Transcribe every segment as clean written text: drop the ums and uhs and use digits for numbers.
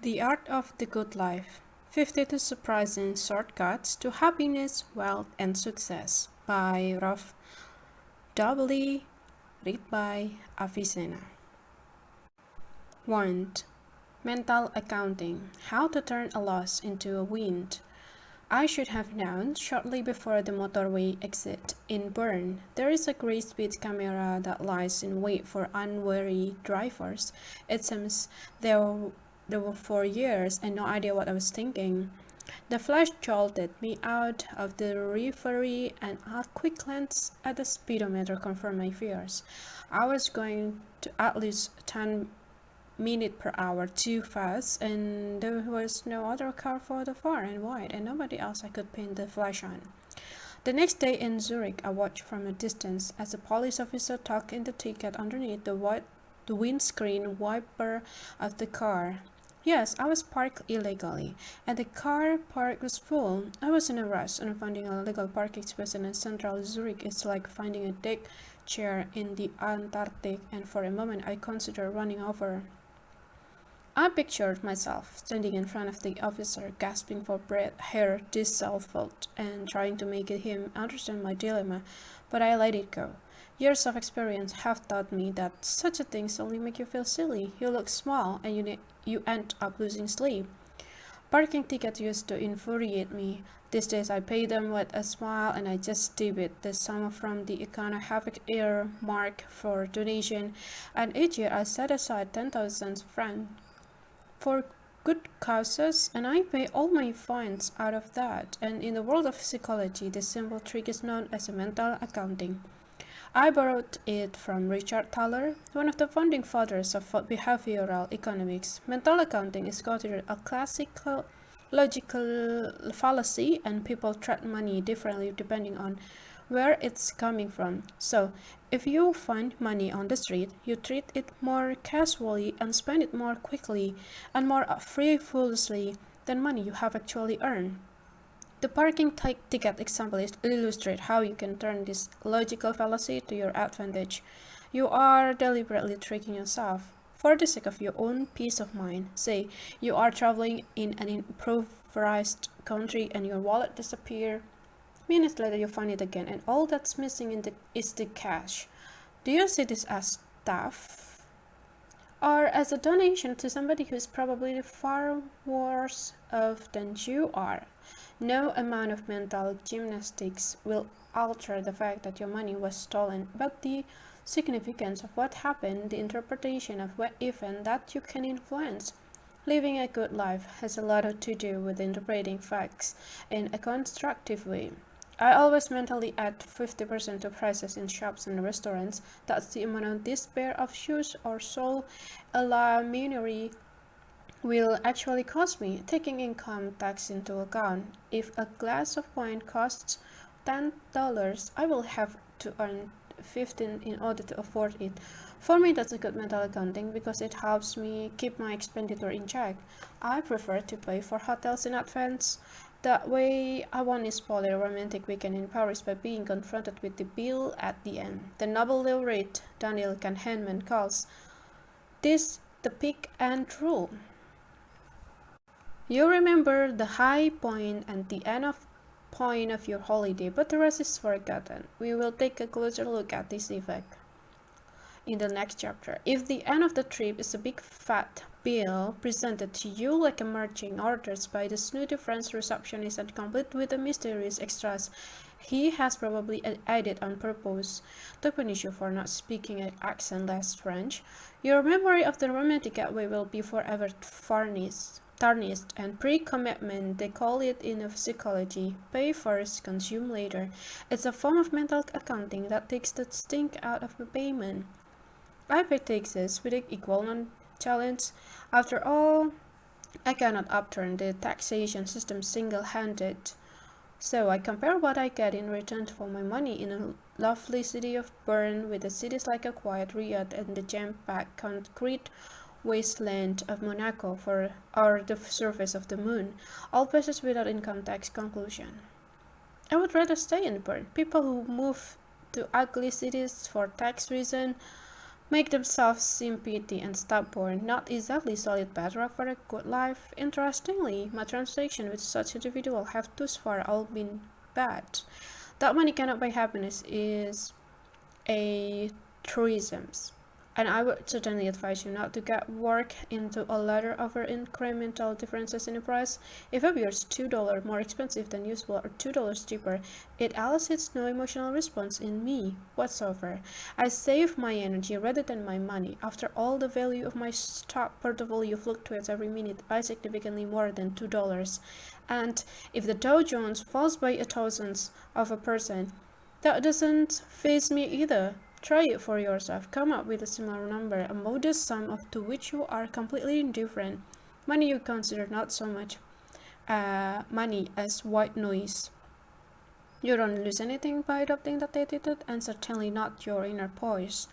The Art of the Good Life 52 Surprising Shortcuts to Happiness, Wealth, and Success by Rolf W. Read by Avicenna. 1. Mental Accounting How to Turn a Loss into a Win. I should have known shortly before the motorway exit in Bern. There is a great speed camera that lies in wait for unwary drivers. It seems there were 4 years and no idea what I was thinking. The flash jolted me out of the reverie, and a quick glance at the speedometer confirmed my fears. I was going to at least 10 minutes per hour too fast, and there was no other car for the far and wide, and nobody else I could pin the flash on. The next day in Zurich, I watched from a distance as a police officer tucked in the ticket underneath the windscreen wiper of the car. Yes, I was parked illegally, and the car park was full. I was in a rush, and finding a legal parking space in central Zurich is like finding a deck chair in the Antarctic, and for a moment I considered running over. I pictured myself standing in front of the officer, gasping for breath, hair disheveled, and trying to make him understand my dilemma, but I let it go. Years of experience have taught me that such a things only make you feel silly. You look small, and you end up losing sleep. Parking tickets used to infuriate me. These days I pay them with a smile and I just debit the sum from the account I have earmarked for donation, and each year I set aside 10,000 francs for good causes, and I pay all my fines out of that. And in the world of psychology, this simple trick is known as a mental accounting. I borrowed it from Richard Thaler, one of the founding fathers of behavioral economics. Mental accounting is considered a classical logical fallacy, and people treat money differently depending on where it's coming from. So, if you find money on the street, you treat it more casually and spend it more quickly and more frivolously than money you have actually earned. The parking ticket example illustrates how you can turn this logical fallacy to your advantage. You are deliberately tricking yourself for the sake of your own peace of mind. Say you are traveling in an impoverished country and your wallet disappears. Minutes later, you find it again, and all that's missing is the cash. Do you see this as theft? Or as a donation to somebody who is probably far worse off than you are? No amount of mental gymnastics will alter the fact that your money was stolen, but the significance of what happened, the interpretation of what event that you can influence. Living a good life has a lot to do with interpreting facts in a constructive way. I always mentally add 50% to prices in shops and restaurants. That's the amount of this pair of shoes or sole a la minuary will actually cost me, taking income tax into account. If a glass of wine costs $10, I will have to earn 15 in order to afford it. For me, that's a good mental accounting because it helps me keep my expenditure in check. I prefer to pay for hotels in advance. That way, I won't spoil a romantic weekend in Paris by being confronted with the bill at the end. The Nobel laureate Daniel Kahneman calls this the pick and rule. You remember the high point and the end of point of your holiday, but the rest is forgotten. We will take a closer look at this effect in the next chapter. If the end of the trip is a big fat bill presented to you like a marching orders by the snooty French receptionist and complete with the mysterious extras he has probably added on purpose to punish you for not speaking an accent less French, your memory of the romantic getaway will be forever tarnished, and pre-commitment, they call it in psychology, pay first, consume later. It's a form of mental accounting that takes the stink out of the payment. I pay taxes with equal non-challenge. After all, I cannot upturn the taxation system single-handed. So I compare what I get in return for my money in a lovely city of Bern with the cities like a quiet Riyadh and the jam-packed concrete wasteland of Monaco or the surface of the moon, all places without income tax. Conclusion. I would rather stay in Bern. People who move to ugly cities for tax reason make themselves seem petty and stubborn, not exactly solid bedrock for a good life. Interestingly, my transactions with such individuals have thus far all been bad. That money cannot buy happiness is a truism, and I would certainly advise you not to get work into a ladder over incremental differences in the price. If a beer is $2 more expensive than usual or $2 cheaper, it elicits no emotional response in me whatsoever. I save my energy rather than my money. After all, the value of my stock portfolio fluctuates every minute by significantly more than $2. And if the Dow Jones falls by a thousandth of a percent, that doesn't faze me either. Try it for yourself. Come up with a similar number, a modest sum of to which you are completely indifferent. Money you consider not so much money as white noise. You don't lose anything by adopting that attitude, and certainly not your inner poise.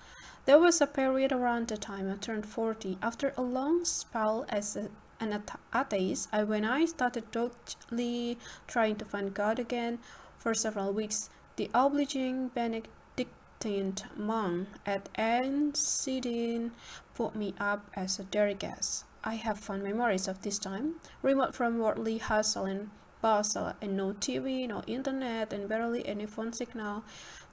There was a period around the time I turned 40, after a long spell as an atheist, when I started doggedly trying to find God again. For several weeks, the obliging Benedict monk at Ensidin put me up as a daily guest. I have fond memories of this time, remote from worldly hustle and bustle, and no TV, no internet, and barely any phone signal.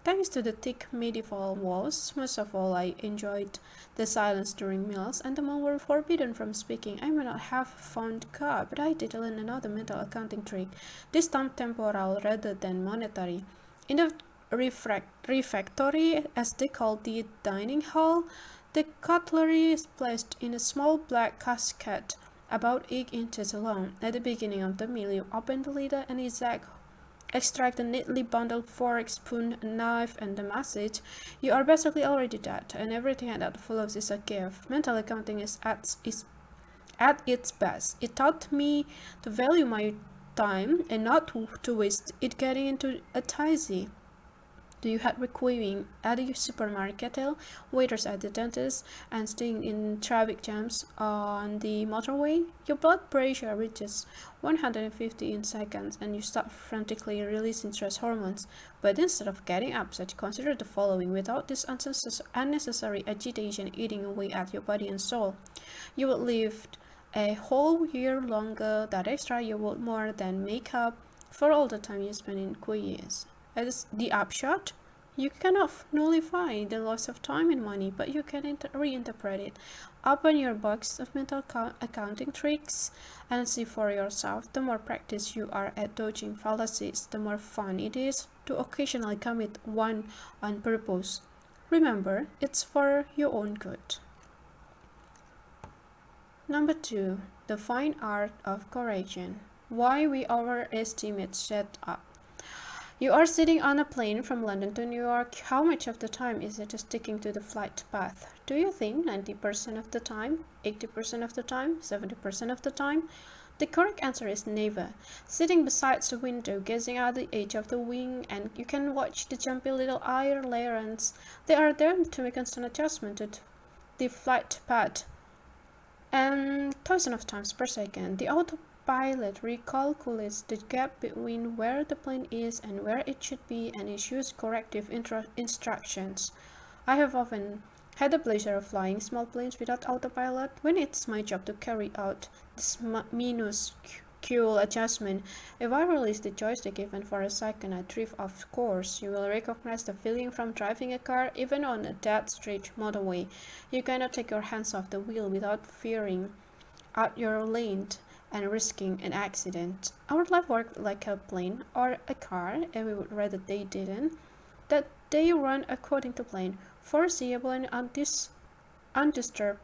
Thanks to the thick medieval walls, most of all I enjoyed the silence during meals, and the monks were forbidden from speaking. I may not have found God, but I did learn another mental accounting trick, this time temporal rather than monetary. In the refectory, as they call the dining hall, the cutlery is placed in a small black casket about 8 inches long. At the beginning of the meal, you open the lid and extract a neatly bundled fork, spoon, knife, and the message. You are basically already dead, and everything that follows is a gift. Mental accounting is at its best. It taught me to value my time and not to waste it getting into a tizzy. Do you hate queuing at the supermarket, waiters at the dentist, and staying in traffic jams on the motorway? Your blood pressure reaches 150 in seconds, and you start frantically releasing stress hormones. But instead of getting upset, consider the following: without this unnecessary agitation eating away at your body and soul, you would live a whole year longer. That extra you would more than make up for all the time you spend in queues. As the upshot, you cannot nullify the loss of time and money, but you can reinterpret it. Open your box of mental accounting tricks and see for yourself. The more practice you are at dodging fallacies, the more fun it is to occasionally commit one on purpose. Remember, it's for your own good. Number 2. The fine art of correction. Why we overestimate setup. You are sitting on a plane from London to New York. How much of the time is it sticking to the flight path? Do you think 90% of the time, 80% of the time, 70% of the time? The correct answer is never. Sitting beside the window, gazing at the edge of the wing, and you can watch the jumpy little airliners. They are there to make constant adjustment to the flight path, and thousands of times per second. The autopilot recalculates the gap between where the plane is and where it should be and issues corrective instructions. I have often had the pleasure of flying small planes without autopilot when it's my job to carry out this minuscule adjustment. If I release the joystick even for a second, I drift off course. You will recognize the feeling from driving a car even on a dead straight motorway. You cannot take your hands off the wheel without fearing out your lane and risking an accident. Our life worked like a plane or a car, and we would rather they didn't. That they run according to plan, foreseeable and undisturbed.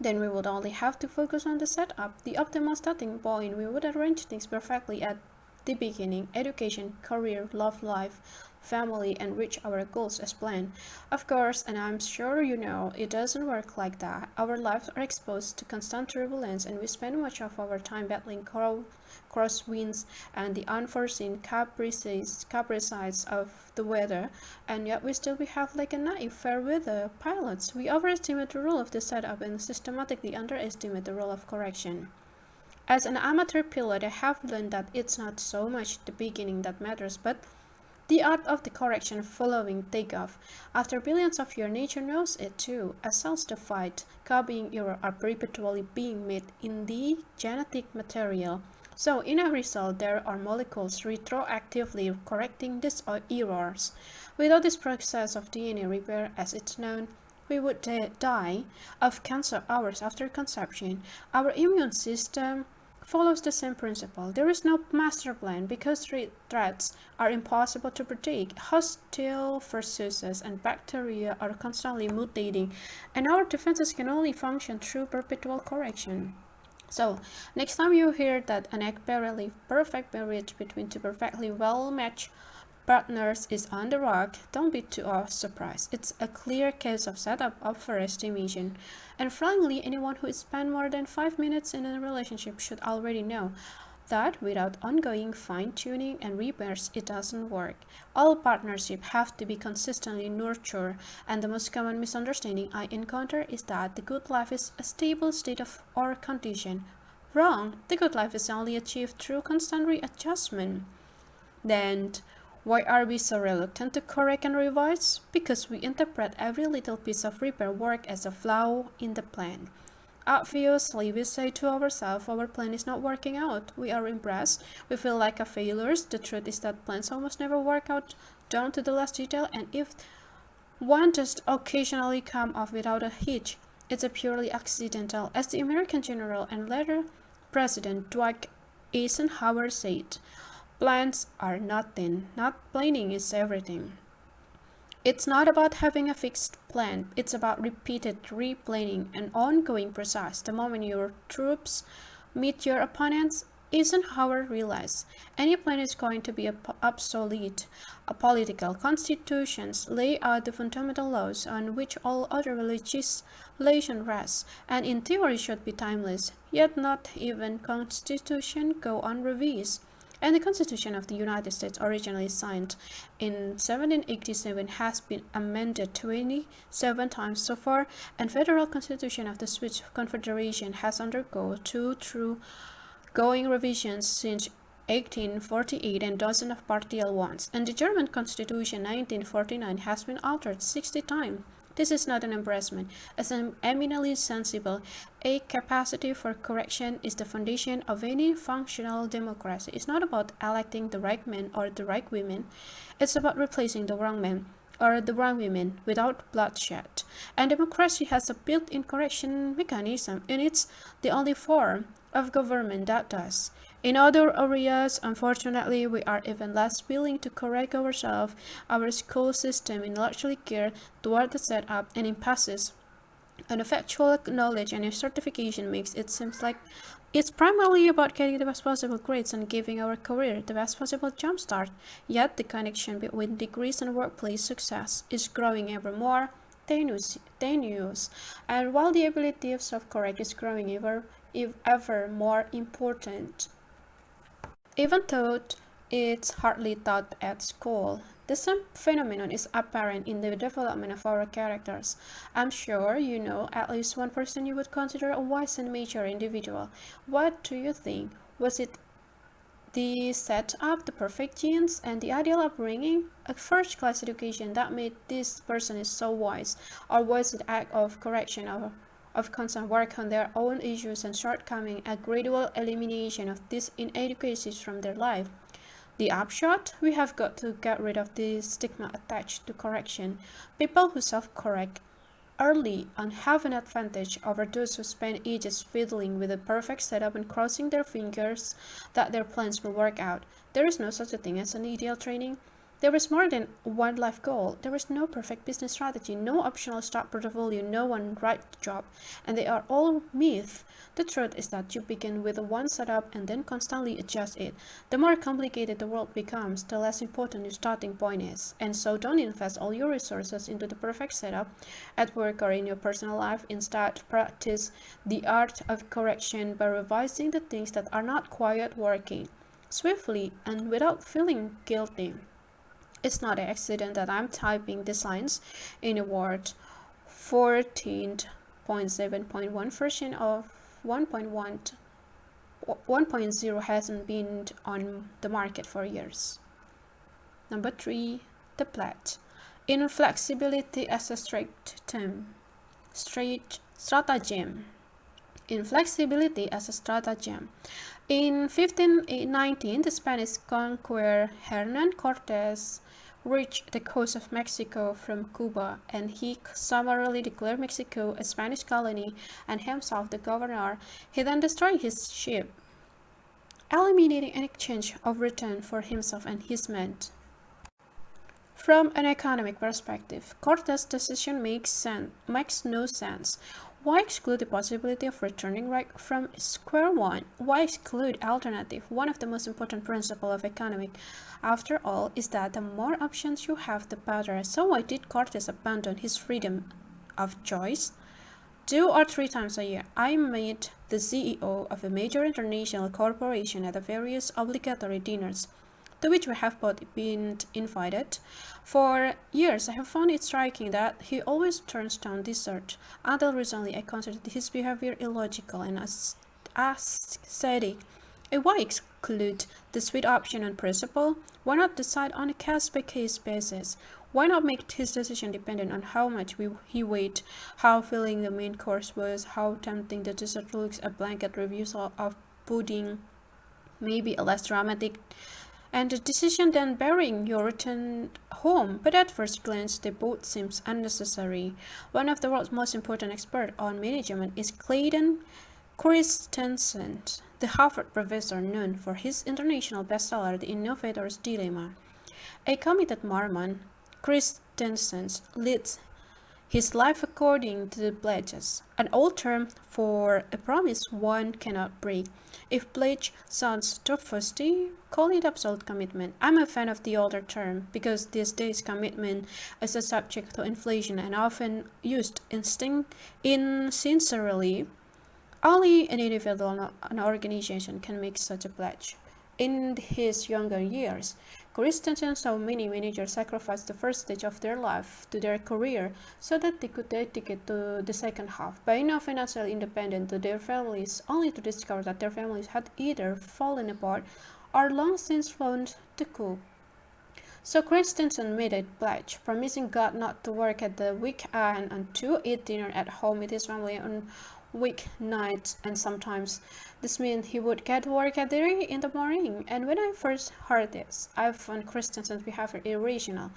Then we would only have to focus on the setup, the optimal starting point. We would arrange things perfectly at the beginning: education, career, love life, family, and reach our goals as planned. Of course, and I'm sure you know, it doesn't work like that. Our lives are exposed to constant turbulence, and we spend much of our time battling crosswinds and the unforeseen caprices of the weather, and yet we still behave like a naive fair weather pilots. We overestimate the role of the setup and systematically underestimate the role of correction. As an amateur pilot, I have learned that it's not so much the beginning that matters, but The art of the correction following takeoff. After billions of years, nature knows it too. As cells divide, copying errors are perpetually being made in the genetic material. So in every cell there are molecules retroactively correcting these errors. Without this process of DNA repair as it's known, we would die of cancer hours after conception. Our immune system follows the same principle. There is no master plan because threats are impossible to predict. Hostile viruses and bacteria are constantly mutating, and our defenses can only function through perpetual correction. So, next time you hear that an apparently perfect marriage between two perfectly well-matched partners is on the rock, don't be too surprised. It's a clear case of setup overestimation. And frankly, anyone who spent more than 5 minutes in a relationship should already know that without ongoing fine-tuning and repairs, it doesn't work. All partnerships have to be consistently nurtured, and the most common misunderstanding I encounter is that the good life is a stable state of or condition. Wrong. The good life is only achieved through constant readjustment. Then, why are we so reluctant to correct and revise? Because we interpret every little piece of repair work as a flaw in the plan. Obviously, we say to ourselves our plan is not working out. We are impressed. We feel like a failures. The truth is that plans almost never work out down to the last detail, and if one just occasionally come off without a hitch, it's a purely accidental. As the American general and later President Dwight Eisenhower said, plans are nothing, not planning is everything. It's not about having a fixed plan, it's about repeated replanning and ongoing process. The moment your troops meet your opponents, Eisenhower realized any plan is going to be obsolete. Political constitutions lay out the fundamental laws on which all other legislation rests, and in theory should be timeless, yet not even constitution go unrevised. And the Constitution of the United States, originally signed in 1787, has been amended 27 times so far, and Federal Constitution of the Swiss Confederation has undergone two through-going revisions since 1848 and dozens of partial ones, and the German Constitution 1949 has been altered 60 times. This is not an embarrassment, as I'm eminently sensible. A capacity for correction is the foundation of any functional democracy. It's not about electing the right men or the right women. It's about replacing the wrong men or the wrong women without bloodshed. And democracy has a built-in correction mechanism, and it's the only form of government that does. In other areas, unfortunately, we are even less willing to correct ourselves. Our school system is largely geared toward the setup and impasses on the factual knowledge, and certification makes it seem like it's primarily about getting the best possible grades and giving our career the best possible jumpstart. Yet the connection between degrees and workplace success is growing ever more tenuous. And while the ability of self-correct is growing ever more important, even though it's hardly taught at school, the same phenomenon is apparent in the development of our characters. I'm sure you know at least one person you would consider a wise and mature individual. What do you think? Was it the setup, the perfect genes, and the ideal upbringing, a first-class education that made this person is so wise? Or was it act of correction of constant work on their own issues and shortcomings, a gradual elimination of these inadequacies from their life? The upshot, we have got to get rid of the stigma attached to correction. People who self-correct early on have an advantage over those who spend ages fiddling with a perfect setup and crossing their fingers that their plans will work out. There is no such a thing as an ideal training. There is more than one life goal. There is no perfect business strategy, no optional stock portfolio, no one right job, and they are all myth. The truth is that you begin with one setup and then constantly adjust it. The more complicated the world becomes, the less important your starting point is. And so don't invest all your resources into the perfect setup at work or in your personal life. Instead, practice the art of correction by revising the things that are not quite working, swiftly and without feeling guilty. It's not an accident that I'm typing the science in a Word 14.7.1 version of 1.0 hasn't been on the market for years. Number 3, the pledge. Inflexibility as a stratagem. Inflexibility as a stratagem. In 1519, the Spanish conqueror Hernán Cortés reached the coast of Mexico from Cuba, and he summarily declared Mexico a Spanish colony and himself the governor. He then destroyed his ship, eliminating an exchange of return for himself and his men. From an economic perspective, Cortés' decision makes no sense. Why exclude the possibility of returning right from square one? Why exclude alternative? One of the most important principles of economic, after all, is that the more options you have, the better. So why did Cortés abandon his freedom of choice? 2 or 3 times a year, I meet the CEO of a major international corporation at the various obligatory dinners to which we have both been invited. For years, I have found it striking that he always turns down dessert. Until recently, I considered his behavior illogical and ascetic. Why exclude the sweet option on principle? Why not decide on a case-by-case basis? Why not make his decision dependent on how much he weighed, how filling the main course was, how tempting the dessert looks? A blanket review of pudding, maybe a less dramatic, and the decision then bearing your return home. But at first glance, they both seem unnecessary. One of the world's most important experts on management is Clayton Christensen, the Harvard professor known for his international bestseller, The Innovator's Dilemma. A committed Mormon, Christensen leads his life according to the pledges, an old term for a promise one cannot break. If pledge sounds too fusty, call it absolute commitment. I'm a fan of the older term because these days commitment is a subject to inflation and often used insincerely. Only an individual or an organization can make such a pledge. In his younger years, Christensen saw many managers sacrifice the first stage of their life to their career so that they could dedicate to the second half, by now financially independent to their families, only to discover that their families had either fallen apart or long since flown the coop. So Christensen made a pledge, promising God not to work at the weekend and to eat dinner at home with his family on weeknights, and sometimes this meant he would get to work at 3 in the morning. And when I first heard this, I found Christensen's behavior irrational,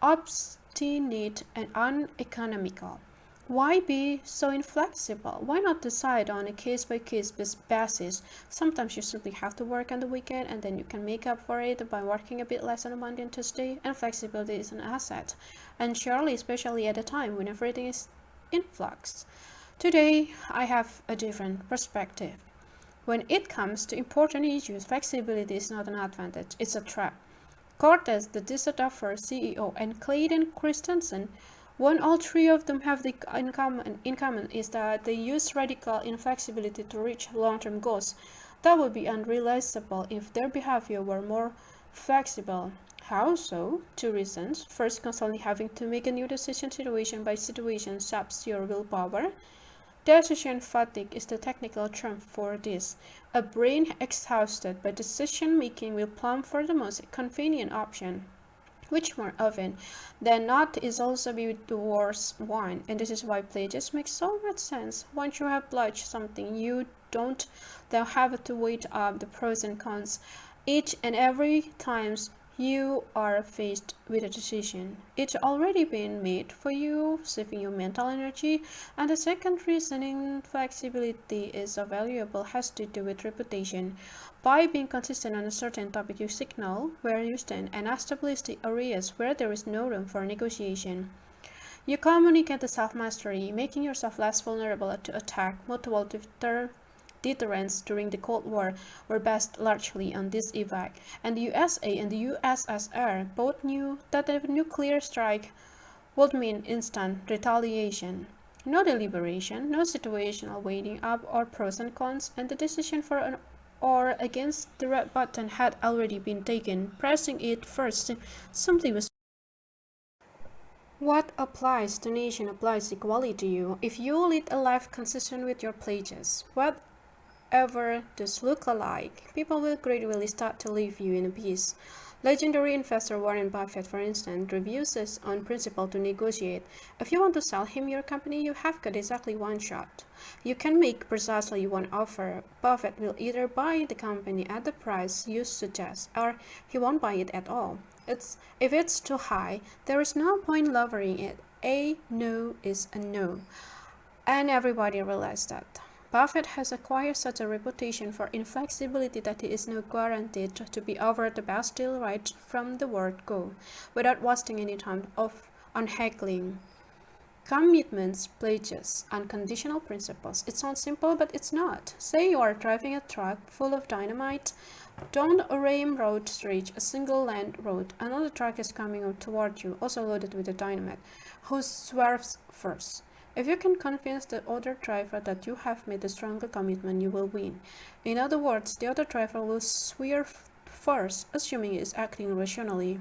obstinate, and uneconomical. Why be so inflexible? Why not decide on a case-by-case basis? Sometimes you simply have to work on the weekend and then you can make up for it by working a bit less on a Monday and Tuesday, and flexibility is an asset, and surely especially at a time when everything is in flux. Today, I have a different perspective. When it comes to important issues, flexibility is not an advantage, it's a trap. Cortés, the dessert offer CEO, and Clayton Christensen, what all 3 of them have in common is that they use radical inflexibility to reach long-term goals that would be unrealizable if their behavior were more flexible. How so? 2 reasons. First, constantly having to make a new decision situation by situation saps your willpower. Decision fatigue is the technical term for this. A brain exhausted by decision making will plumb for the most convenient option, which more often than not is also the worst one. And this is why pledges make so much sense. Once you have pledged something, you don't then have to weigh up the pros and cons each and every time you are faced with a decision. It's already been made for you, saving you mental energy. And the second reason flexibility is so valuable has to do with reputation. By being consistent on a certain topic, you signal where you stand and establish the areas where there is no room for negotiation. You communicate the self-mastery, making yourself less vulnerable to attack. Mutual deterrence during the Cold War were based largely on this effect, and the USA and the USSR both knew that a nuclear strike would mean instant retaliation. No deliberation, no situational weighing up or pros and cons, and the decision for an or against the red button had already been taken. Pressing it first simply was. What applies to nation applies equally to you. If you lead a life consistent with your pledges, whatever those look alike, people will gradually start to leave you in peace. Legendary investor Warren Buffett, for instance, refuses on principle to negotiate. If you want to sell him your company, you have got exactly one shot. You can make precisely one offer. Buffett will either buy the company at the price you suggest, or he won't buy it at all. If it's too high, there is no point lowering it. A no is a no. And everybody realized that. Buffett has acquired such a reputation for inflexibility that he is now guaranteed to be offered the best deal right from the word go, without wasting any time on haggling. Commitments, pledges, unconditional principles. It sounds simple, but it's not. Say you are driving a truck full of dynamite. Down a ram road reach a single land road. Another truck is coming up toward you, also loaded with the dynamite, who swerves first. If you can convince the other driver that you have made a stronger commitment, you will win. In other words, the other driver will swerve first, assuming he is acting rationally.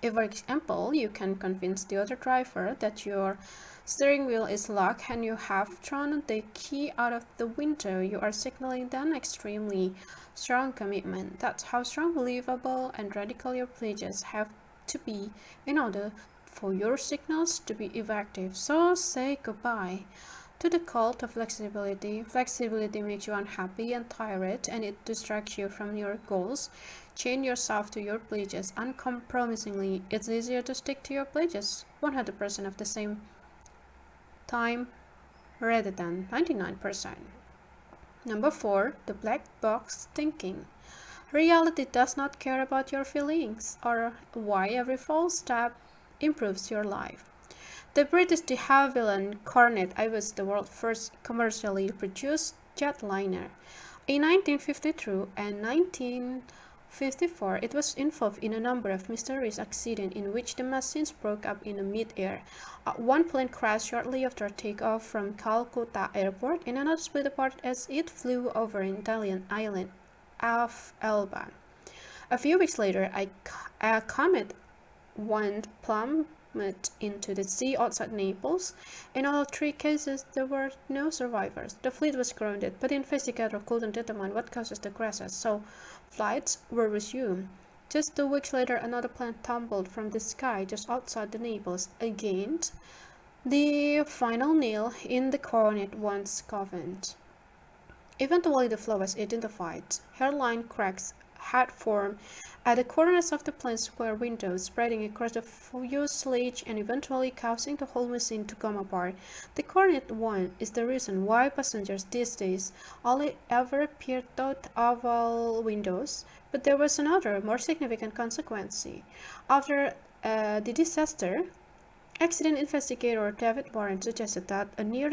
If, for example, you can convince the other driver that your steering wheel is locked and you have thrown the key out of the window, you are signaling an extremely strong commitment. That's how strong, believable, and radical your pledges have to be in order for your signals to be effective. So say goodbye to the cult of flexibility. Flexibility makes you unhappy and tired, and it distracts you from your goals. Chain yourself to your pledges uncompromisingly. It's easier to stick to your pledges 100% of the same time rather than 99%. Number 4, the black box thinking. Reality does not care about your feelings or why every false step improves your life. The British de Havilland Cornet was the world's first commercially produced jetliner. In 1952 and 1954, it was involved in a number of mysterious accidents in which the machines broke up in mid-air. One plane crashed shortly after takeoff from Calcutta Airport, and another split apart as it flew over an Italian island of Elba. A few weeks later, a comet went plummet into the sea outside Naples. In all 3 cases, there were no survivors. The fleet was grounded, but investigators couldn't determine what causes the crashes, so flights were resumed. Just 2 weeks later, another plane tumbled from the sky just outside the Naples. Again, the final nail in the Cornet once covenant. Eventually, the flaw was identified. Hairline cracks had formed at the corners of the plane's square windows, spreading across the fuselage and eventually causing the whole machine to come apart. The Cornet 1 is the reason why passengers these days only ever peer out oval windows, but there was another, more significant consequence. After the disaster, accident investigator David Warren suggested that a near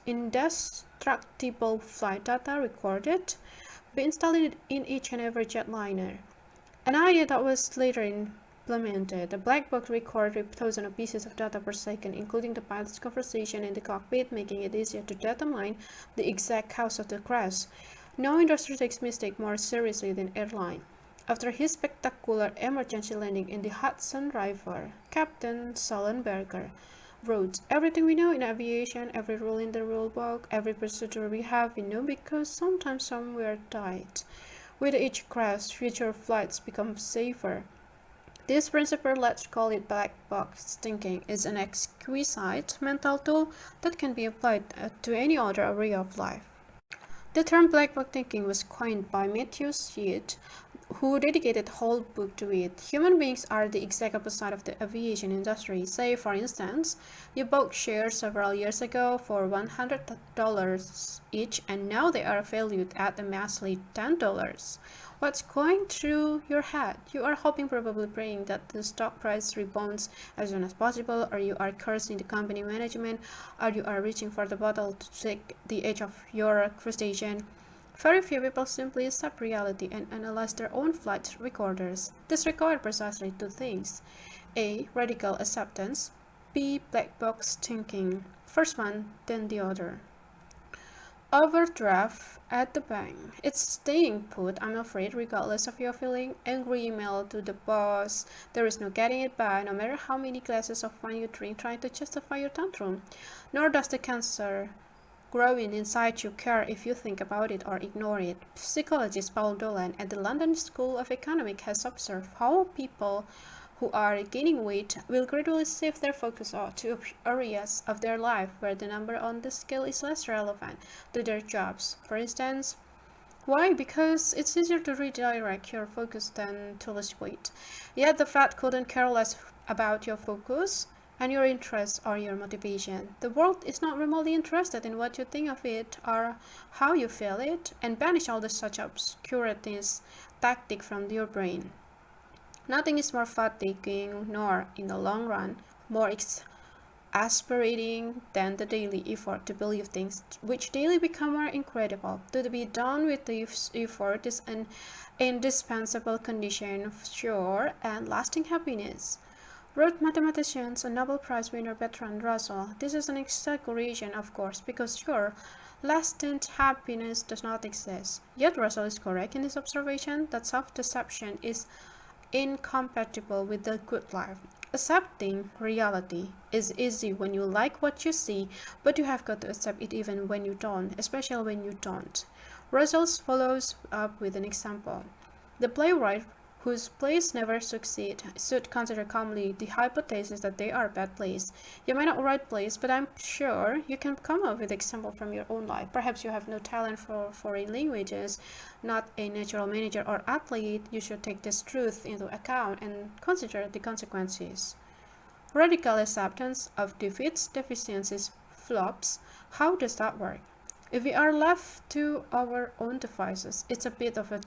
indestructible flight data recorded be installed in each and every jetliner. An idea that was later implemented. The black box recorded thousands of pieces of data per second, including the pilot's conversation in the cockpit, making it easier to determine the exact cause of the crash. No industry takes mistake more seriously than airline. After his spectacular emergency landing in the Hudson River, Captain Sullenberger wrote, "Everything we know in aviation, every rule in the rule book, every procedure we have, we know because sometimes somewhere died. With each crash, future flights become safer." This principle, let's call it black box thinking, is an exquisite mental tool that can be applied to any other area of life. The term black box thinking was coined by Matthew Sheet, who dedicated a whole book to it. Human beings are the exact opposite of the aviation industry. Say, for instance, you bought shares several years ago for $100 each, and now they are valued at a measly $10. What's going through your head? You are hoping, probably praying, that the stock price rebounds as soon as possible, or you are cursing the company management, or you are reaching for the bottle to take the edge of your frustration. Very few people simply accept reality and analyze their own flight recorders. This requires precisely 2 things. A. Radical acceptance. B. Black box thinking. First one, then the other. Overdraft at the bank. It's staying put, I'm afraid, regardless of your feeling. Angry email to the boss. There is no getting it back, no matter how many glasses of wine you drink trying to justify your tantrum. Nor does the cancer growing inside you care if you think about it or ignore it. Psychologist Paul Dolan at the London School of Economics has observed how people who are gaining weight will gradually shift their focus to areas of their life where the number on the scale is less relevant to their jobs. For instance, why? Because it's easier to redirect your focus than to lose weight. Yet the fat couldn't care less about your focus and your interests or your motivation. The world is not remotely interested in what you think of it or how you feel it, and banish all the such obscurities tactic from your brain. Nothing is more fatiguing nor, in the long run, more exasperating than the daily effort to believe things which daily become more incredible. To be done with the effort is an indispensable condition of sure and lasting happiness, wrote mathematician and Nobel Prize winner Bertrand Russell. This is an exaggeration, of course, because sure, lasting happiness does not exist. Yet Russell is correct in his observation that self-deception is incompatible with the good life. Accepting reality is easy when you like what you see, but you have got to accept it even when you don't, especially when you don't. Russell follows up with an example. The playwright whose plays never succeed should consider calmly the hypothesis that they are bad plays. You may not write plays, but I'm sure you can come up with example from your own life. Perhaps you have no talent for foreign languages, not a natural manager or athlete. You should take this truth into account and consider the consequences. Radical acceptance of defeats, deficiencies, flops. How does that work? If we are left to our own devices, it's a bit of a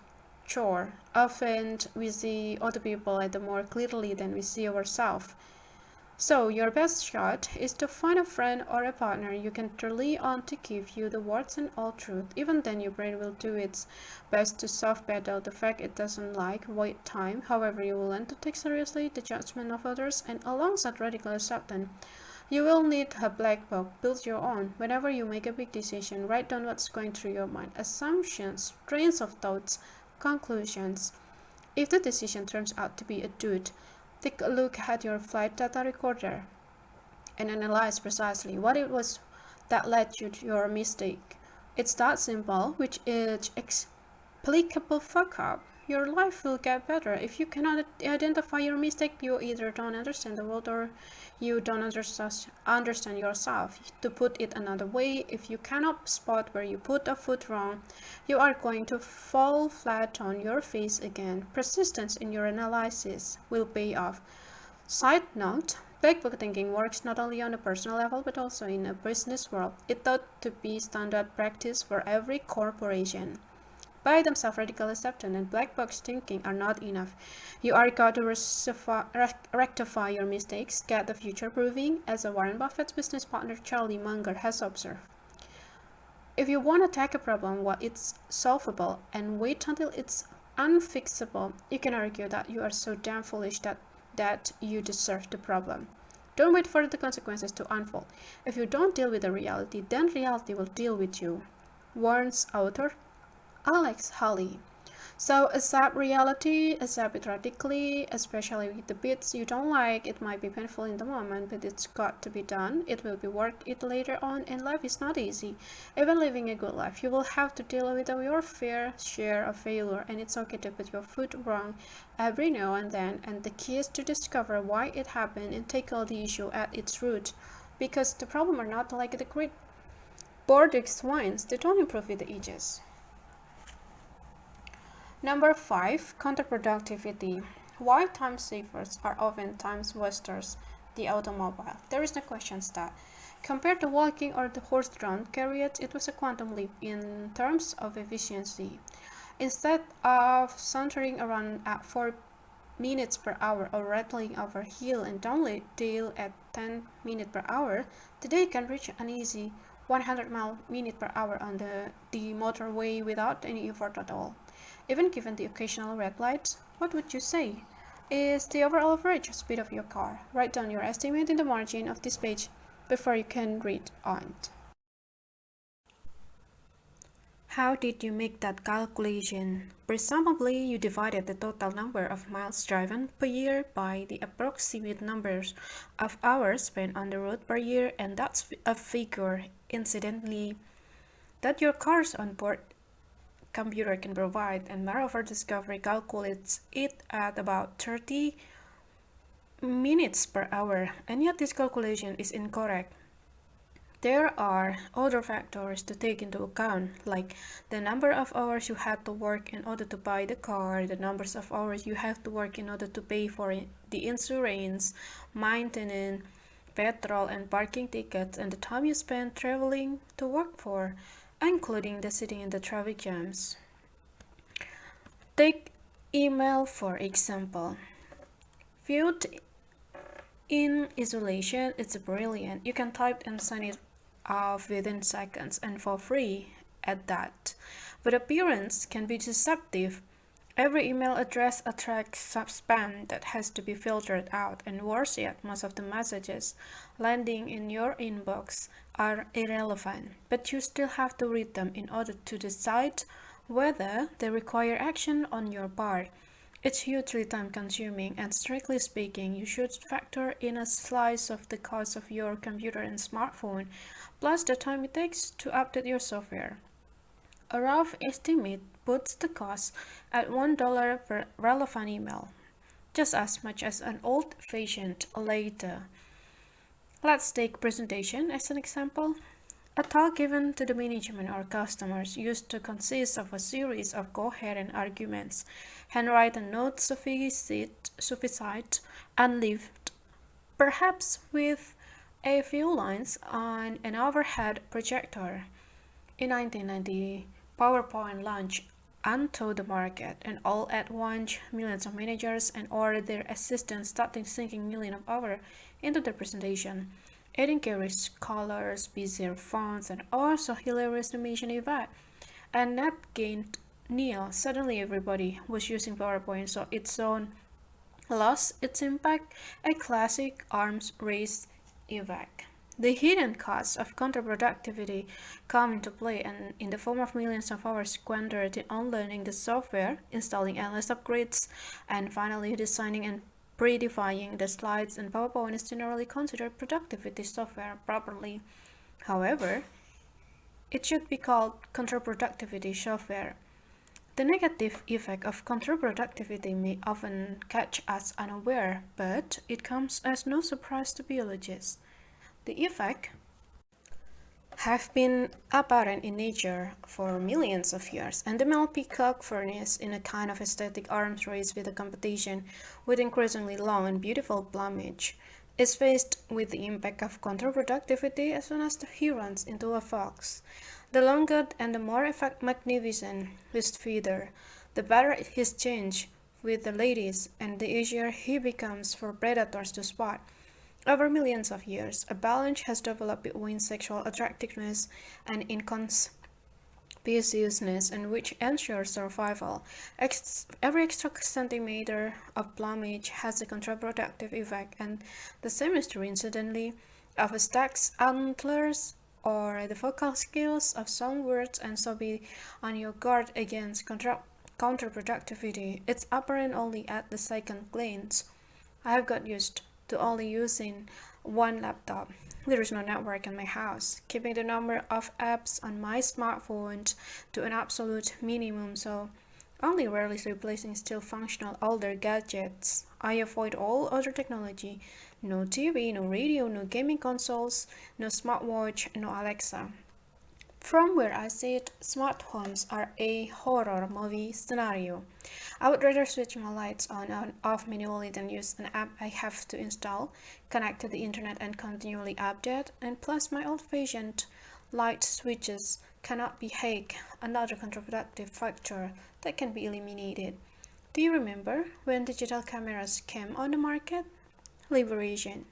chore. Often we see other people either more clearly than we see ourselves. So your best shot is to find a friend or a partner you can rely on to give you the words and all truth. Even then your brain will do its best to soft pedal the fact it doesn't like wait time. However, you will learn to take seriously the judgment of others, and alongside radical acceptance, you will need a black book. Build your own. Whenever you make a big decision, write down what's going through your mind. Assumptions, trains of thoughts, conclusions. If the decision turns out to be a dud, take a look at your flight data recorder and analyze precisely what it was that led you to your mistake. It's that simple. With each explicable fuck up, your life will get better. If you cannot identify your mistake, you either don't understand the world or you don't understand yourself. To put it another way, if you cannot spot where you put a foot wrong, you are going to fall flat on your face again. Persistence in your analysis will pay off. Side note, black book thinking works not only on a personal level but also in a business world. It ought to be standard practice for every corporation. By themselves, radical acceptance and black box thinking are not enough. You are got to rectify your mistakes, get the future proving, as a Warren Buffett's business partner Charlie Munger has observed. If you want to tackle a problem while it's solvable and wait until it's unfixable, you can argue that you are so damn foolish that you deserve the problem. Don't wait for the consequences to unfold. If you don't deal with the reality, then reality will deal with you. Warren's author Alex Haley. So accept reality, accept it radically, especially with the bits you don't like. It might be painful in the moment, but it's got to be done. It will be worth it later on, and life is not easy. Even living a good life, you will have to deal with your fair share of failure, and it's okay to put your foot wrong every now and then. And the key is to discover why it happened and tackle the issue at its root. Because the problem are not like the great Bordeaux wines, they don't improve with the ages. Number 5. Counterproductivity. Why time savers are often time wasters. The automobile. There is no question that, compared to walking or the horse-drawn carriage, it was a quantum leap in terms of efficiency. Instead of sauntering around at 4 minutes per hour or rattling over hill and down dale at 10 minutes per hour, today can reach an easy 100 minutes per hour on the motorway without any effort at all. Even given the occasional red lights, what would you say is the overall average speed of your car? Write down your estimate in the margin of this page before you can read on. How did you make that calculation? Presumably, you divided the total number of miles driven per year by the approximate numbers of hours spent on the road per year, and that's a figure, incidentally, that your car's onboard computer can provide, and moreover Discovery calculates it at about 30 minutes per hour, and yet this calculation is incorrect. There are other factors to take into account, like the number of hours you had to work in order to buy the car, the numbers of hours you have to work in order to pay for the insurance, maintenance, petrol and parking tickets, and the time you spend traveling to work for, including the sitting in the traffic jams. Take email for example. Viewed in isolation, it's brilliant. You can type and send it off within seconds and for free at that. But appearance can be deceptive. Every email address attracts spam that has to be filtered out, and worse yet, most of the messages landing in your inbox are irrelevant, but you still have to read them in order to decide whether they require action on your part. It's hugely time-consuming, and strictly speaking, you should factor in a slice of the cost of your computer and smartphone, plus the time it takes to update your software. A rough estimate puts the cost at $1 per relevant email, just as much as an old-fashioned letter. Let's take presentation as an example. A talk given to the management or customers used to consist of a series of coherent arguments, handwritten notes sufficient and lived, perhaps with a few lines on an overhead projector. In 1990, PowerPoint launched onto the market, and all at once, millions of managers and or their assistants started sinking millions of hours into the presentation. Adding carries colors, busier fonts, and also hilarious animation effect. And that gained Neil. Suddenly everybody was using PowerPoint, so its own lost its impact, a classic arms race effect. The hidden costs of counterproductivity come into play, and in the form of millions of hours squandered in unlearning the software, installing endless upgrades, and finally designing and predefining the slides, and PowerPoint is generally considered productivity software properly. However, it should be called counterproductivity software. The negative effect of counterproductivity may often catch us unaware, but it comes as no surprise to biologists. The effect have been apparent in nature for millions of years, and the male peacock furnished in a kind of aesthetic arms race with a competition with increasingly long and beautiful plumage is faced with the impact of counterproductivity as soon as he runs into a fox. The longer and the more magnificent his feather, the better his change with the ladies, and the easier he becomes for predators to spot. Over millions of years, a balance has developed between sexual attractiveness and inconspicuousness, and which ensures survival. Every extra centimeter of plumage has a counterproductive effect, and the same is true, incidentally, of a stag's antlers or the vocal skills of songbirds, and so be on your guard against counterproductivity. It's apparent only at the second glance. I have got used to only using one laptop. There is no network in my house, keeping the number of apps on my smartphone to an absolute minimum, so only rarely replacing still functional older gadgets. I avoid all other technology. No TV, no radio, no gaming consoles, no smartwatch, no Alexa. From where I sit, smart homes are a horror movie scenario. I would rather switch my lights on and off manually than use an app I have to install, connect to the internet and continually update, and plus my old-fashioned light switches cannot be hacked, another counterproductive factor that can be eliminated. Do you remember when digital cameras came on the market? Liberation.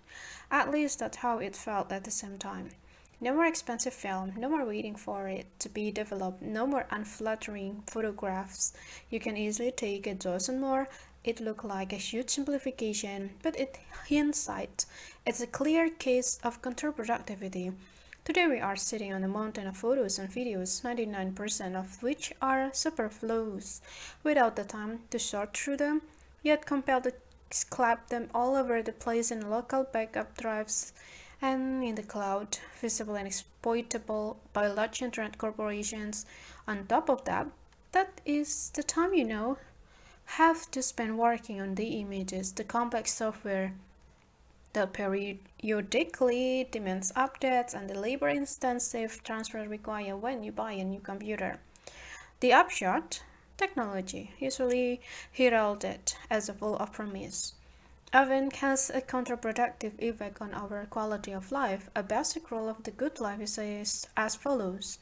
At least that's how it felt at the same time. No more expensive film, no more waiting for it to be developed, no more unflattering photographs. You can easily take a dozen more. It looked like a huge simplification, but in hindsight, it's a clear case of counterproductivity. Today we are sitting on a mountain of photos and videos, 99% of which are superfluous, without the time to sort through them, yet compelled to clap them all over the place in local backup drives and in the cloud, visible and exploitable by large internet corporations. On top of that, that is the time have to spend working on the images, the complex software that periodically demands updates, and the labor-intensive transfer required when you buy a new computer. The upshot, technology, usually heralded as full of promise, often has a counterproductive effect on our quality of life. A basic rule of the good life is as follows.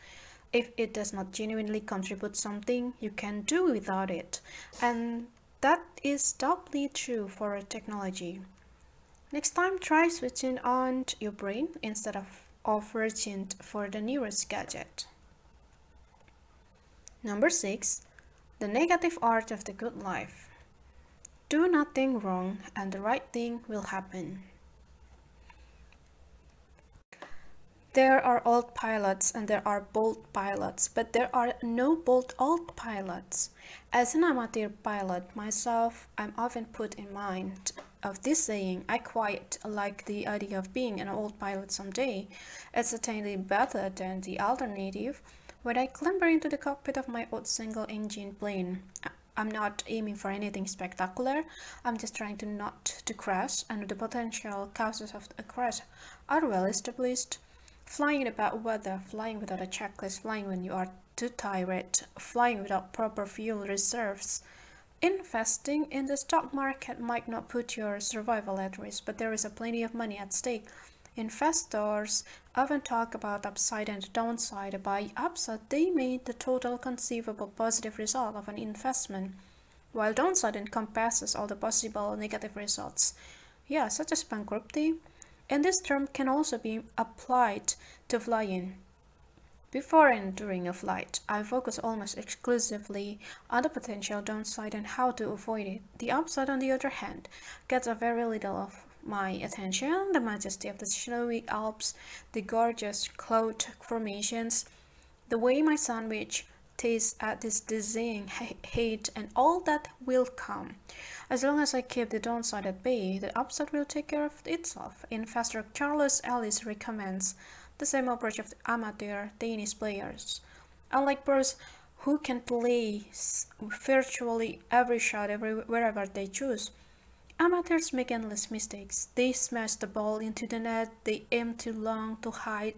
If it does not genuinely contribute something, you can do without it. And that is doubly true for technology. Next time, try switching on your brain instead of reaching for the nearest gadget. Number 6. The negative art of the good life. Do nothing wrong and the right thing will happen. There are old pilots and there are bold pilots, but there are no bold old pilots. As an amateur pilot myself, I'm often put in mind of this saying. I quite like the idea of being an old pilot someday. It's certainly better than the alternative. When I clamber into the cockpit of my old single-engine plane, I'm not aiming for anything spectacular. I'm just trying to not to crash, and the potential causes of a crash are well established. Flying in bad weather, flying without a checklist, flying when you are too tired, flying without proper fuel reserves. Investing in the stock market might not put your survival at risk, but there is plenty of money at stake. Investors often talk about upside and downside. By upside, they mean the total conceivable positive result of an investment, while downside encompasses all the possible negative results, such as bankruptcy. And this term can also be applied to flying. Before and during a flight, I focus almost exclusively on the potential downside and how to avoid it. The upside, on the other hand, gets a very little of my attention. The majesty of the snowy Alps, the gorgeous cloud formations, the way my sandwich tastes at this dizzying height, and all that will come. As long as I keep the downside at bay, the upside will take care of itself. Investor Charles Ellis recommends the same approach of the amateur tennis players. Unlike pros who can play virtually every shot wherever they choose, amateurs make endless mistakes. They smash the ball into the net, they aim too long, too high,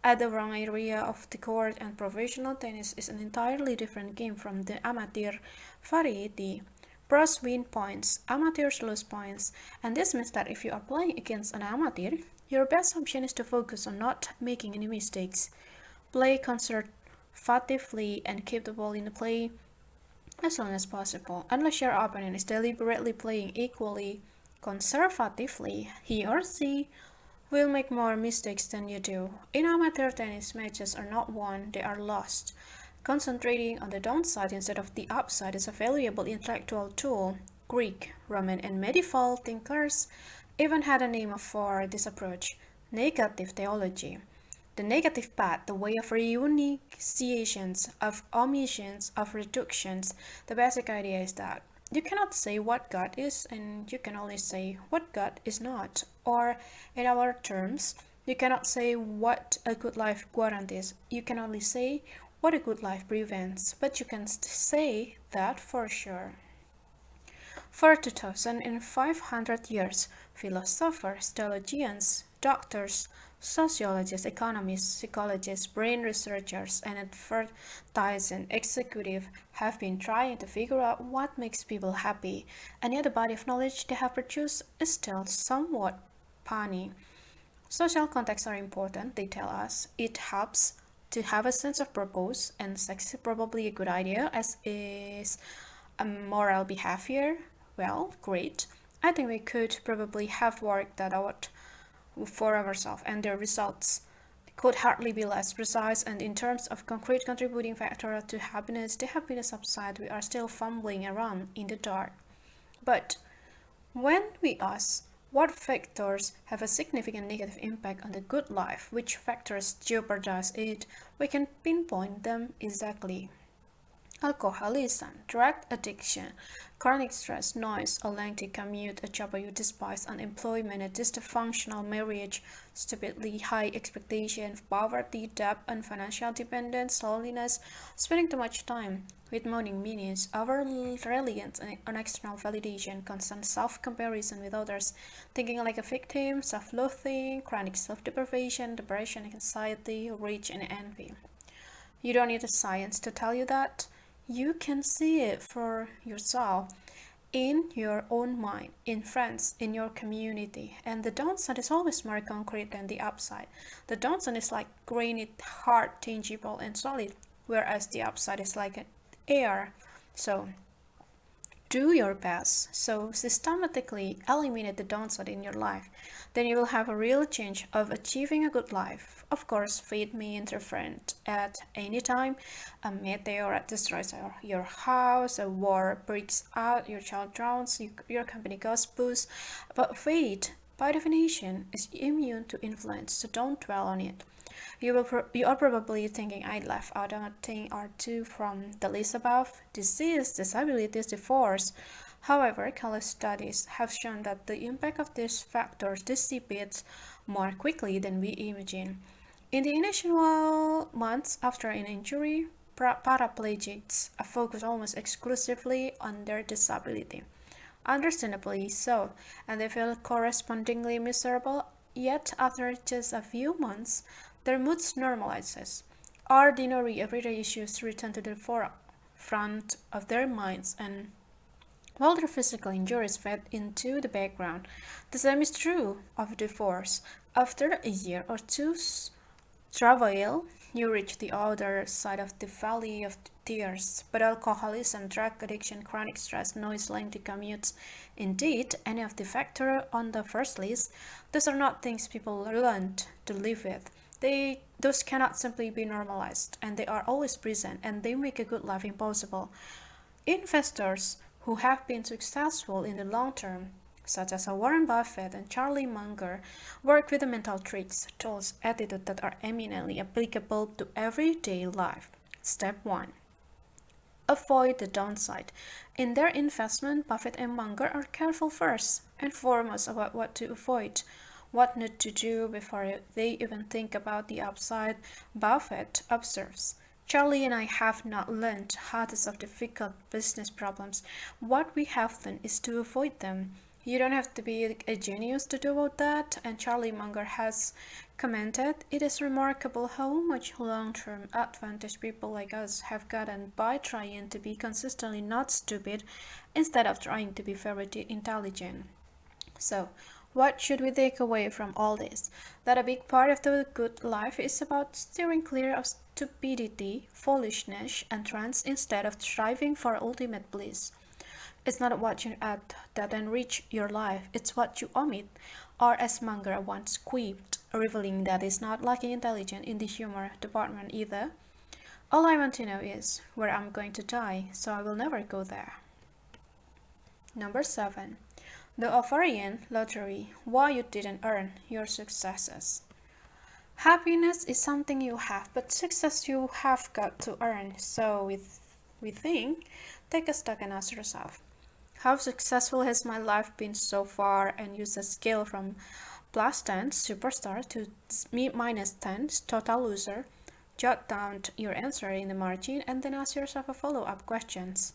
at the wrong area of the court, and professional tennis is an entirely different game from the amateur variety. Pros win points, amateurs lose points, and this means that if you are playing against an amateur, your best option is to focus on not making any mistakes. Play conservatively and keep the ball in the play as long as possible. Unless your opponent is deliberately playing equally conservatively, he or she will make more mistakes than you do. In amateur tennis, matches are not won, they are lost. Concentrating on the downside instead of the upside is a valuable intellectual tool. Greek, Roman, and medieval thinkers even had a name for this approach: negative theology. The negative path, the way of renunciations, of omissions, of reductions. The basic idea is that you cannot say what God is, and you can only say what God is not. Or, in our terms, you cannot say what a good life guarantees. You can only say what a good life prevents, but you can say that for sure. For 2,500 years, philosophers, theologians, doctors, sociologists, economists, psychologists, brain researchers, and advertising executives have been trying to figure out what makes people happy, and yet the body of knowledge they have produced is still somewhat puny. Social contexts are important, they tell us. It helps to have a sense of purpose, and sex is probably a good idea, as is a moral behavior. Well, great. I think we could probably have worked that out for ourselves, and the results could hardly be less precise. And in terms of concrete contributing factor to happiness, the happiness upside, we are still fumbling around in the dark. But when we ask what factors have a significant negative impact on the good life, which factors jeopardize it, we can pinpoint them exactly. alcoholism, drug addiction, chronic stress, noise, a lengthy commute, a job you despise, unemployment, a dysfunctional marriage, stupidly high expectations, poverty, debt, and financial dependence, loneliness, spending too much time with morning meetings, over reliance on external validation, constant self-comparison with others, thinking like a victim, self-loathing, chronic self-deprivation, depression, anxiety, rage, and envy. You don't need a science to tell you that. You can see it for yourself in your own mind, in friends, in your community. And the downside is always more concrete than the upside. The downside is like granite, hard, tangible, and solid, whereas the upside is like air. So do your best. So systematically eliminate the downside in your life. Then you will have a real chance of achieving a good life. Of course, fate may interfere at any time. A meteor destroys your house, a war breaks out, your child drowns, your company goes bust. But fate, by definition, is immune to influence, so don't dwell on it. You are probably thinking I left out a thing or two from the list above: disease, disabilities, divorce. However, countless studies have shown that the impact of these factors dissipates more quickly than we imagine. In the initial months after an injury, paraplegics focus almost exclusively on their disability. Understandably so, and they feel correspondingly miserable. Yet, after just a few months, their moods normalizes. Ordinary everyday issues return to the forefront of their minds, and while their physical injuries fade into the background. The same is true of divorce. After a year or two's travail, you reach the other side of the valley of tears. But alcoholism, drug addiction, chronic stress, noise, lengthy commutes, indeed, any of the factors on the first list, those are not things people learned to live with. Those cannot simply be normalized, and they are always present, and they make a good life impossible. Investors who have been successful in the long term, such as Warren Buffett and Charlie Munger, work with the mental tricks, tools, attitudes that are eminently applicable to everyday life. Step 1. Avoid the downside. In their investment, Buffett and Munger are careful first and foremost about what to avoid, what not to do before they even think about the upside. Buffett observes, Charlie and I have not learned how to solve difficult business problems. What we have learned is to avoid them. You don't have to be a genius to do that, and Charlie Munger has commented, it is remarkable how much long-term advantage people like us have gotten by trying to be consistently not stupid instead of trying to be very intelligent. So, what should we take away from all this? That a big part of the good life is about steering clear of stupidity, foolishness, and trance instead of striving for ultimate bliss. It's not what you add that enrich your life, it's what you omit. Or as Munger once quipped, revealing that he's not lacking intelligence in the humor department either. All I want to know is where I'm going to die, so I will never go there. Number 7. The ovarian lottery, why you didn't earn your successes. Happiness is something you have, but success you have got to earn. So we think, take a stock and ask yourself, how successful has my life been so far, and use a scale from +10 superstar to -10 total loser. Jot down your answer in the margin and then ask yourself a follow-up questions.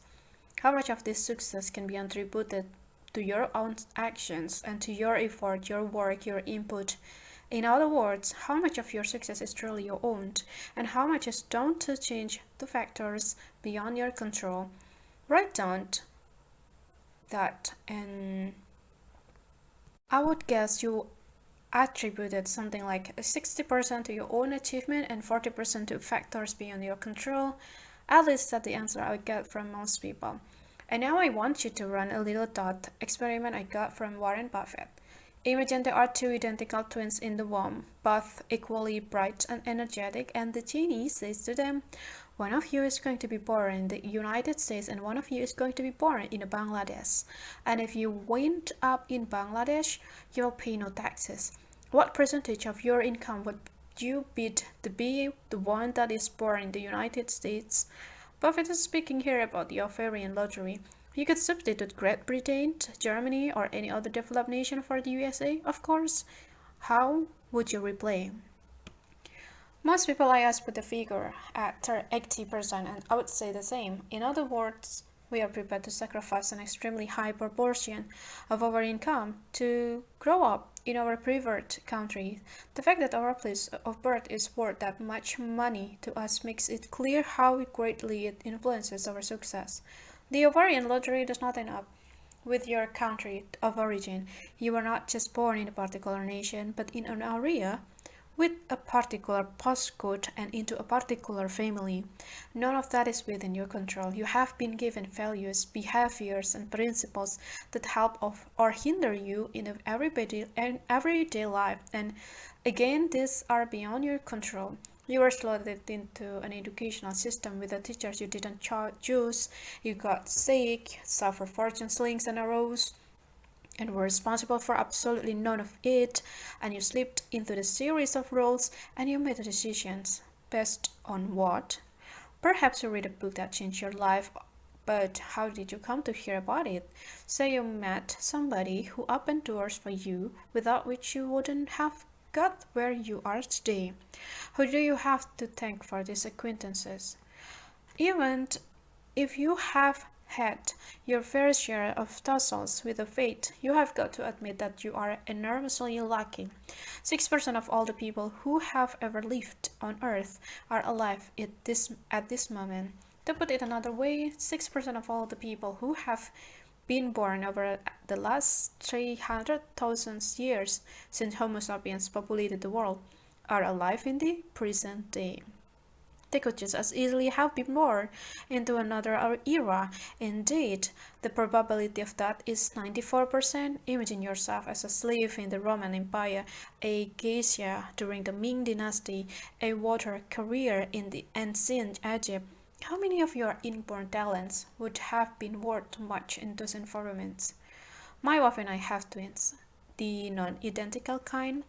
How much of this success can be attributed to your own actions and to your effort, your work, your input? In other words, how much of your success is truly your own, and how much is down to change the factors beyond your control? Write down that, and I would guess you attributed something like 60% to your own achievement and 40% to factors beyond your control. At least that's the answer I get from most people. And now I want you to run a little thought experiment I got from Warren Buffett. Imagine there are two identical twins in the womb, both equally bright and energetic, and the genie says to them, one of you is going to be born in the United States and one of you is going to be born in Bangladesh. And if you wind up in Bangladesh, you'll pay no taxes. What percentage of your income would you bid to be the one that is born in the United States? Buffett is speaking here about the Bavarian lottery. You could substitute Great Britain, Germany, or any other developed nation for the USA, of course. How would you replay? Most people I ask put the figure at 80%, and I would say the same. In other words, we are prepared to sacrifice an extremely high proportion of our income to grow up in our preferred country. The fact that our place of birth is worth that much money to us makes it clear how greatly it influences our success. The ovarian lottery does not end up with your country of origin. You are not just born in a particular nation, but in an area with a particular postcode and into a particular family. None of that is within your control. You have been given values, behaviors, and principles that help or hinder you in everyday life. And again, these are beyond your control. You were slotted into an educational system with the teachers you didn't choose. You got sick, suffered fortune slings and arrows, and were responsible for absolutely none of it, and you slipped into the series of roles and you made decisions based on what? Perhaps you read a book that changed your life, but how did you come to hear about it? Say you met somebody who opened doors for you without which you wouldn't have got where you are today. Who do you have to thank for these acquaintances? Even if you have had your fair share of tussles with the fate, you have got to admit that you are enormously lucky. 6% of all the people who have ever lived on Earth are alive at this moment. To put it another way, 6% of all the people who have been born over the last 300,000 years since Homo sapiens populated the world are alive in the present day. They could just as easily have been born into another era. Indeed, the probability of that is 94%. Imagine yourself as a slave in the Roman Empire, a geisha during the Ming Dynasty, a water carrier in the ancient Egypt. How many of your inborn talents would have been worth much in those environments? My wife and I have twins, the non-identical kind.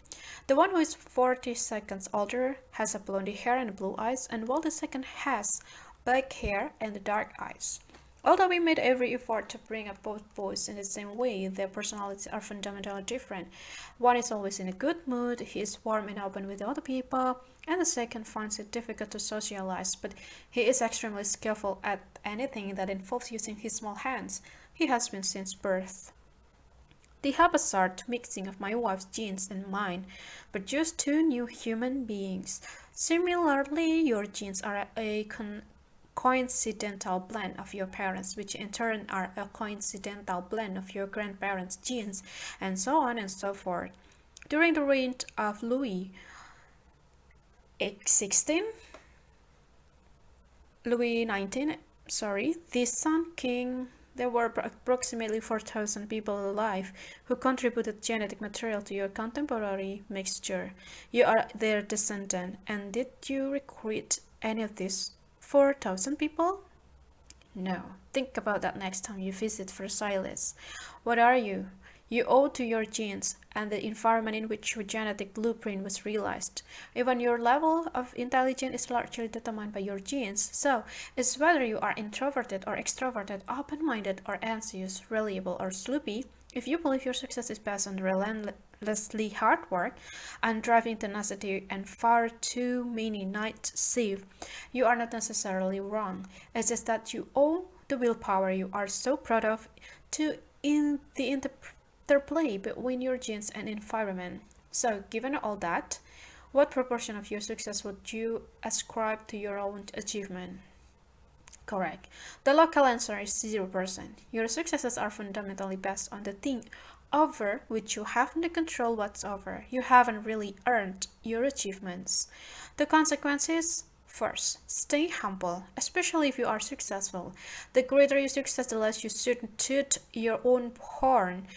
The one who is 40 seconds older has a blonde hair and blue eyes, and while the second has black hair and dark eyes. Although we made every effort to bring up both boys in the same way, their personalities are fundamentally different. One is always in a good mood, he is warm and open with other people, and the second finds it difficult to socialize, but he is extremely skillful at anything that involves using his small hands. He has been since birth. The haphazard mixing of my wife's genes and mine produced two new human beings. Similarly, your genes are a coincidental blend of your parents, which in turn are a coincidental blend of your grandparents' genes, and so on and so forth. During the reign of Louis XIX, the Sun King, there were approximately 4,000 people alive who contributed genetic material to your contemporary mixture. You are their descendant, and did you recruit any of these 4,000 people? No. Think about that next time you visit Versailles. What are you? You owe to your genes and the environment in which your genetic blueprint was realized. Even your level of intelligence is largely determined by your genes, so it's whether you are introverted or extroverted, open-minded or anxious, reliable or sleepy. If you believe your success is based on relentlessly hard work, undriving tenacity, and far too many nights sleep, you are not necessarily wrong. It's just that you owe the willpower you are so proud of to in the interplay between your genes and environment. So, given all that, what proportion of your success would you ascribe to your own achievement? Correct. The local answer is 0%. Your successes are fundamentally based on the thing over which you haven't control whatsoever. You haven't really earned your achievements. The consequences? First, stay humble, especially if you are successful. The greater your success, the less you should toot your own horn.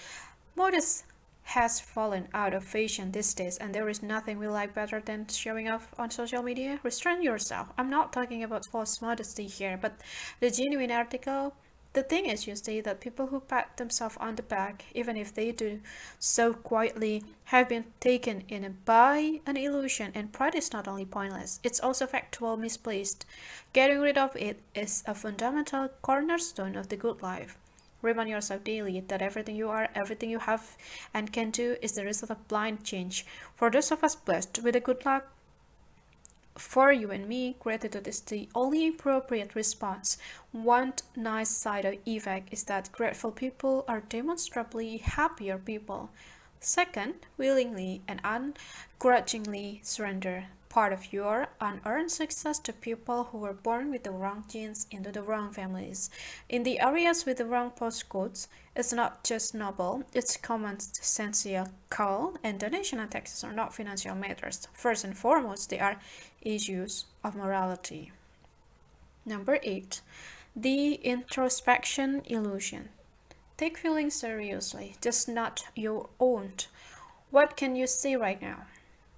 Modesty has fallen out of fashion these days, and there is nothing we like better than showing off on social media. Restrain yourself. I'm not talking about false modesty here, but the genuine article The thing is, you see, that people who pat themselves on the back, even if they do so quietly, have been taken in by an illusion, and pride is not only pointless, it's also factual misplaced. Getting rid of it is a fundamental cornerstone of the good life. Remind yourself daily that everything you are, everything you have and can do is the result of blind change. For those of us blessed with a good luck, for you and me, gratitude is the only appropriate response. One nice side effect is that grateful people are demonstrably happier people. Second, willingly and ungrudgingly surrender part of your unearned success to people who were born with the wrong genes into the wrong families. In the areas with the wrong postcodes, it's not just noble, it's commonsensical, and donation and taxes are not financial matters. First and foremost, they are issues of morality. Number 8. The introspection illusion. Take feelings seriously, just not your own. What can you see right now?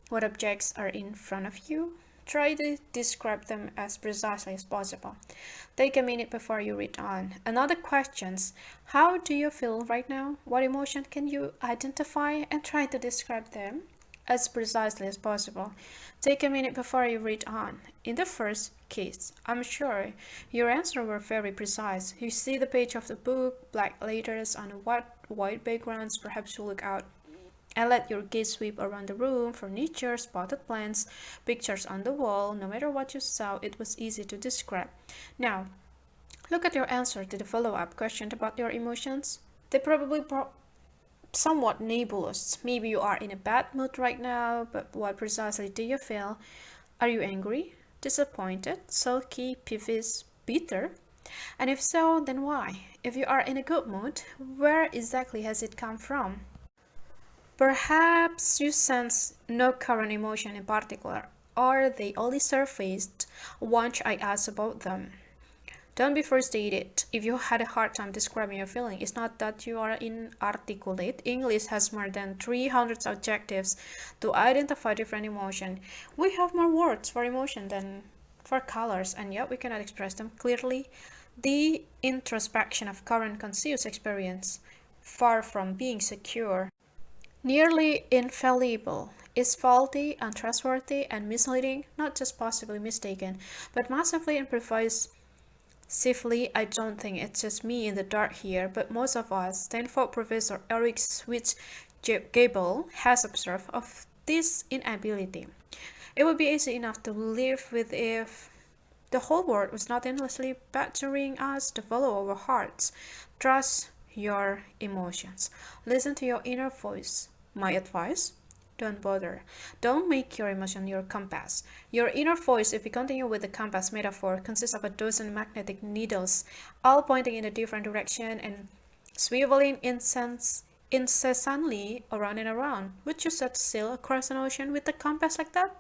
What objects are in front of you? Try to describe them as precisely as possible. Take a minute before you read on. Another questions: how do you feel right now? What emotion can you identify, and try to describe them as precisely as possible. Take a minute before you read on. In the first case, I'm sure your answer were very precise. You see the page of the book, black letters on white backgrounds. Perhaps you look out and let your gaze sweep around the room: furniture, spotted plants, pictures on the wall. No matter what you saw, it was easy to describe. Now, look at your answer to the follow-up question about your emotions. They probably somewhat nebulous. Maybe you are in a bad mood right now, but what precisely do you feel? Are you angry, disappointed, sulky, peevish, bitter? And if so, then why? If you are in a good mood, where exactly has it come from? Perhaps you sense no current emotion in particular, or they only surfaced once I asked about them. Don't be frustrated if you had a hard time describing your feeling. It's not that you are inarticulate. English has more than 300 adjectives to identify different emotion. We have more words for emotion than for colors, and yet we cannot express them clearly. The introspection of current conscious experience, far from being secure, nearly infallible, is faulty, untrustworthy, and misleading, not just possibly mistaken, but massively improvised. Safely, I don't think it's just me in the dark here, but most of us. Stanford professor Eric Gable has observed of this inability. It would be easy enough to live with if the whole world was not endlessly badgering us to follow our hearts. Trust your emotions. Listen to your inner voice. My advice? Don't bother. Don't make your emotion your compass. Your inner voice, if we continue with the compass metaphor, consists of a dozen magnetic needles, all pointing in a different direction and swiveling incessantly around and around. Would you set sail across an ocean with a compass like that?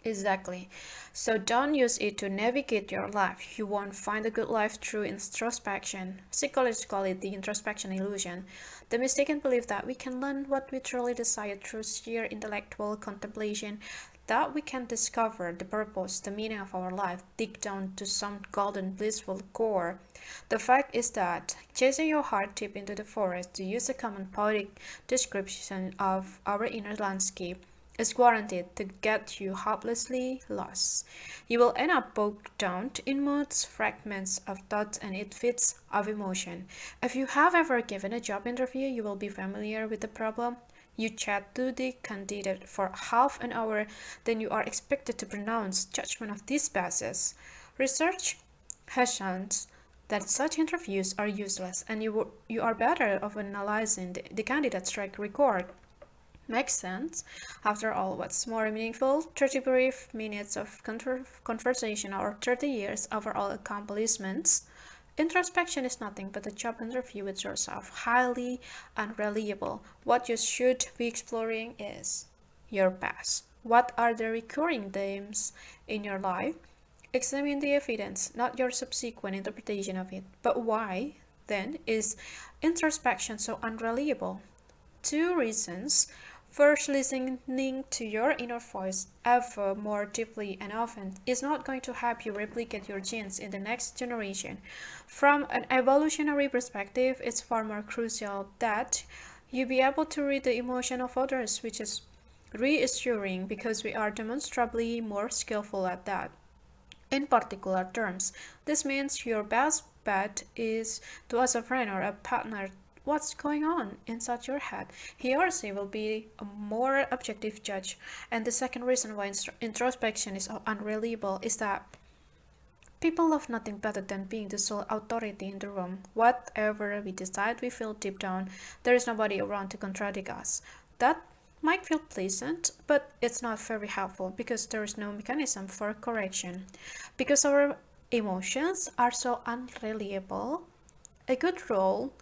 Exactly. So don't use it to navigate your life. You won't find a good life through introspection. Psychologists call it the introspection illusion. The mistaken belief that we can learn what we truly desire through sheer intellectual contemplation, that we can discover the purpose, the meaning of our life, dig down to some golden blissful core. The fact is that chasing your heart deep into the forest, to use a common poetic description of our inner landscape, is guaranteed to get you hopelessly lost. You will end up bogged down in moods, fragments of thoughts, and fits of emotion. If you have ever given a job interview, you will be familiar with the problem. You chat to the candidate for half an hour, then you are expected to pronounce judgment of this basis. Research has shown that such interviews are useless, and you are better off analyzing the candidate's track record. Makes sense. After all, what's more meaningful? 30 brief minutes of conversation or 30 years of overall accomplishments? Introspection is nothing but a job interview with yourself, highly unreliable. What you should be exploring is your past. What are the recurring themes in your life? Examine the evidence, not your subsequent interpretation of it. But why, then, is introspection so unreliable? Two reasons. First, listening to your inner voice ever more deeply and often is not going to help you replicate your genes in the next generation. From an evolutionary perspective, it's far more crucial that you be able to read the emotion of others, which is reassuring because we are demonstrably more skillful at that. In particular terms, this means your best bet is to ask a friend or a partner what's going on inside your head. He or she will be a more objective judge. And the second reason why introspection is unreliable is that people love nothing better than being the sole authority in the room. Whatever we decide, we feel deep down there is nobody around to contradict us. That might feel pleasant, but it's not very helpful because there is no mechanism for correction. Because our emotions are so unreliable, a good rule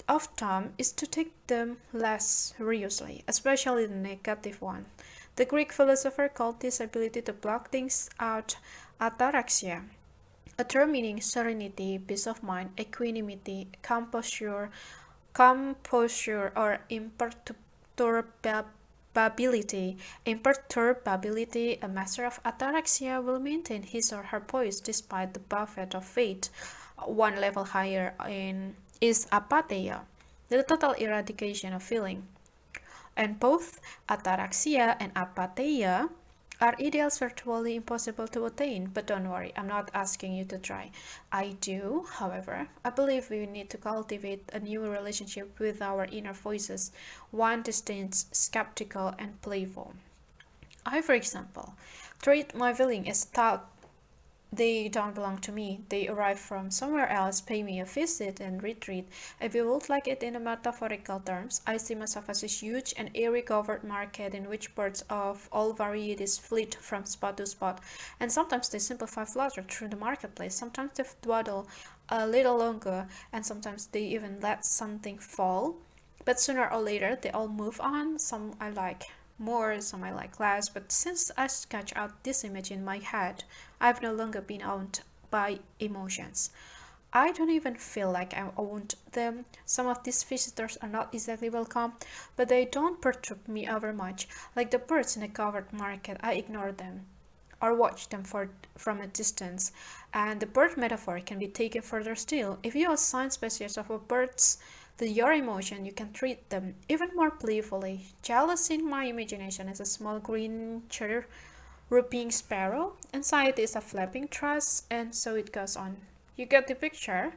of thumb is to take them less seriously, especially the negative one. The Greek philosopher called this ability to block things out ataraxia, a term meaning serenity, peace of mind, equanimity, composure or imperturbability. A master of ataraxia will maintain his or her poise despite the buffet of fate. One level higher is apatheia, the total eradication of feeling. And both ataraxia and apatheia are ideals virtually impossible to attain, but don't worry, I'm not asking you to try. I do, however, I believe we need to cultivate a new relationship with our inner voices, one distinct, skeptical, and playful. I, for example, treat my feeling as thought. They don't belong to me. They arrive from somewhere else, pay me a visit, and retreat. If you would like it in a metaphorical terms, I see myself as a huge and airy covered market in which birds of all varieties flit from spot to spot, and sometimes they simply flutter through the marketplace, sometimes they dawdle a little longer, and sometimes they even let something fall. But sooner or later, they all move on. Some I like more, some I like less, but since I sketch out this image in my head, I've no longer been owned by emotions. I don't even feel like I owned them. Some of these visitors are not exactly welcome, but they don't perturb me overmuch. Like the birds in a covered market, I ignore them or watch them from a distance. And the bird metaphor can be taken further still. If you assign species of birds to your emotion, you can treat them even more playfully. Jealousy in my imagination is a small green chirruping sparrow. Anxiety is a flapping thrush, and so it goes on. You get the picture?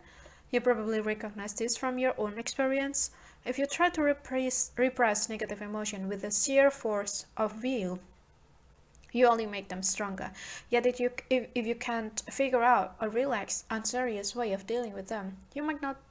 You probably recognize this from your own experience. If you try to repress negative emotion with the sheer force of will, you only make them stronger. Yet if you can't figure out a relaxed, unserious way of dealing with them, you might not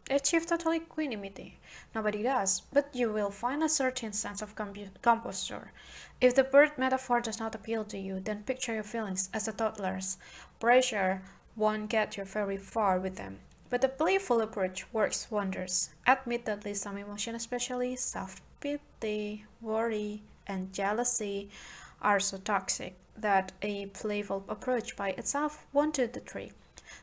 achieve total equanimity. Nobody does, but you will find a certain sense of composure. If the bird metaphor does not appeal to you, then picture your feelings as a toddler's. Pressure won't get you very far with them. But the playful approach works wonders. Admittedly, some emotions, especially self-pity, worry, and jealousy, are so toxic that a playful approach by itself won't do the trick.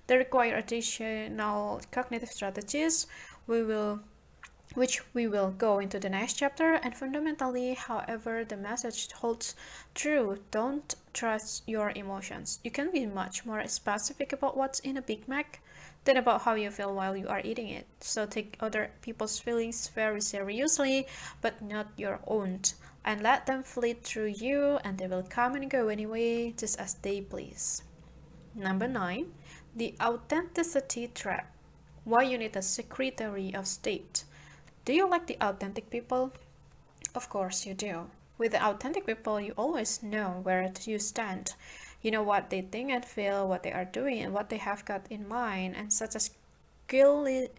They require additional cognitive strategies, which we will go into the next chapter. And fundamentally, however, the message holds true. Don't trust your emotions. You can be much more specific about what's in a Big Mac than about how you feel while you are eating it. So take other people's feelings very seriously, but not your own. And let them fleet through you, and they will come and go anyway, just as they please. Number 9. The authenticity trap. Why you need a secretary of state. Do you like the authentic people? Of course you do. With the authentic people, you always know where you stand. You know what they think and feel, what they are doing, and what they have got in mind, and such as guileless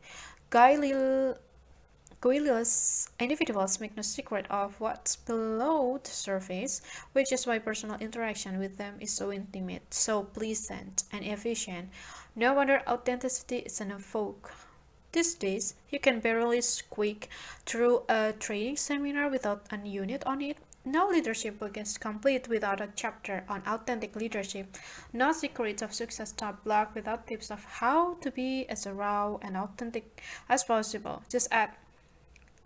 individuals make no secret of what's below the surface, which is why personal interaction with them is so intimate, so pleasant, and efficient. No wonder authenticity is an vogue. These days, you can barely squeak through a training seminar without a unit on it. No leadership book is complete without a chapter on authentic leadership. No secrets of success top blog without tips of how to be as raw and authentic as possible. Just add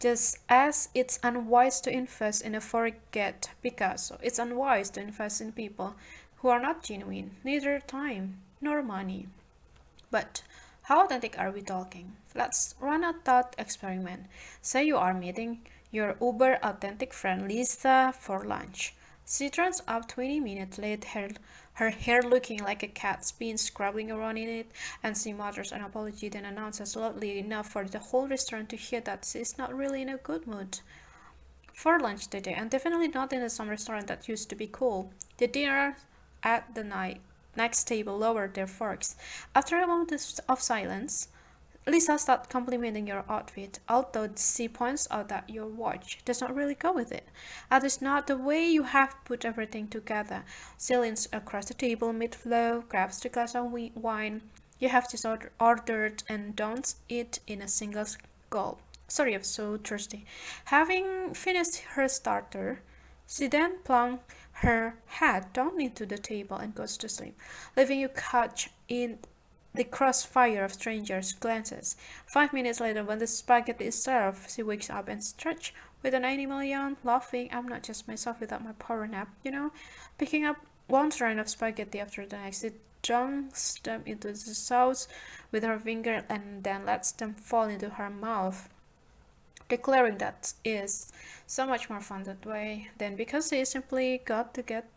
Just as it's unwise to invest in a forget Picasso, it's unwise to invest in people who are not genuine, neither time nor money. But how authentic are we talking? Let's run a thought experiment. Say you are meeting your uber authentic friend Lisa for lunch. She turns up 20 minutes late, her hair looking like a cat's been scrubbing around in it, and she mutters an apology, then announces loudly enough for the whole restaurant to hear that she is not really in a good mood for lunch today, and definitely not in some restaurant that used to be cool. The dinner at the next table lowered their forks. After a moment of silence, Lisa starts complimenting your outfit, although she points out that your watch does not really go with it. That is not the way you have put everything together. She leans across the table mid-flow, grabs the glass of wine you have just ordered, and downs it in a single gulp. Sorry, I'm so thirsty. Having finished her starter, she then plunks her head down into the table and goes to sleep, leaving you caught in the crossfire of strangers' glances. 5 minutes later, when the spaghetti is served, she wakes up and stretches with an animal yawn, laughing. I'm not just myself without my power nap, Picking up one strand of spaghetti after the next, she dunks them into the sauce with her finger and then lets them fall into her mouth, declaring that is so much more fun that way. Then, because she simply got to get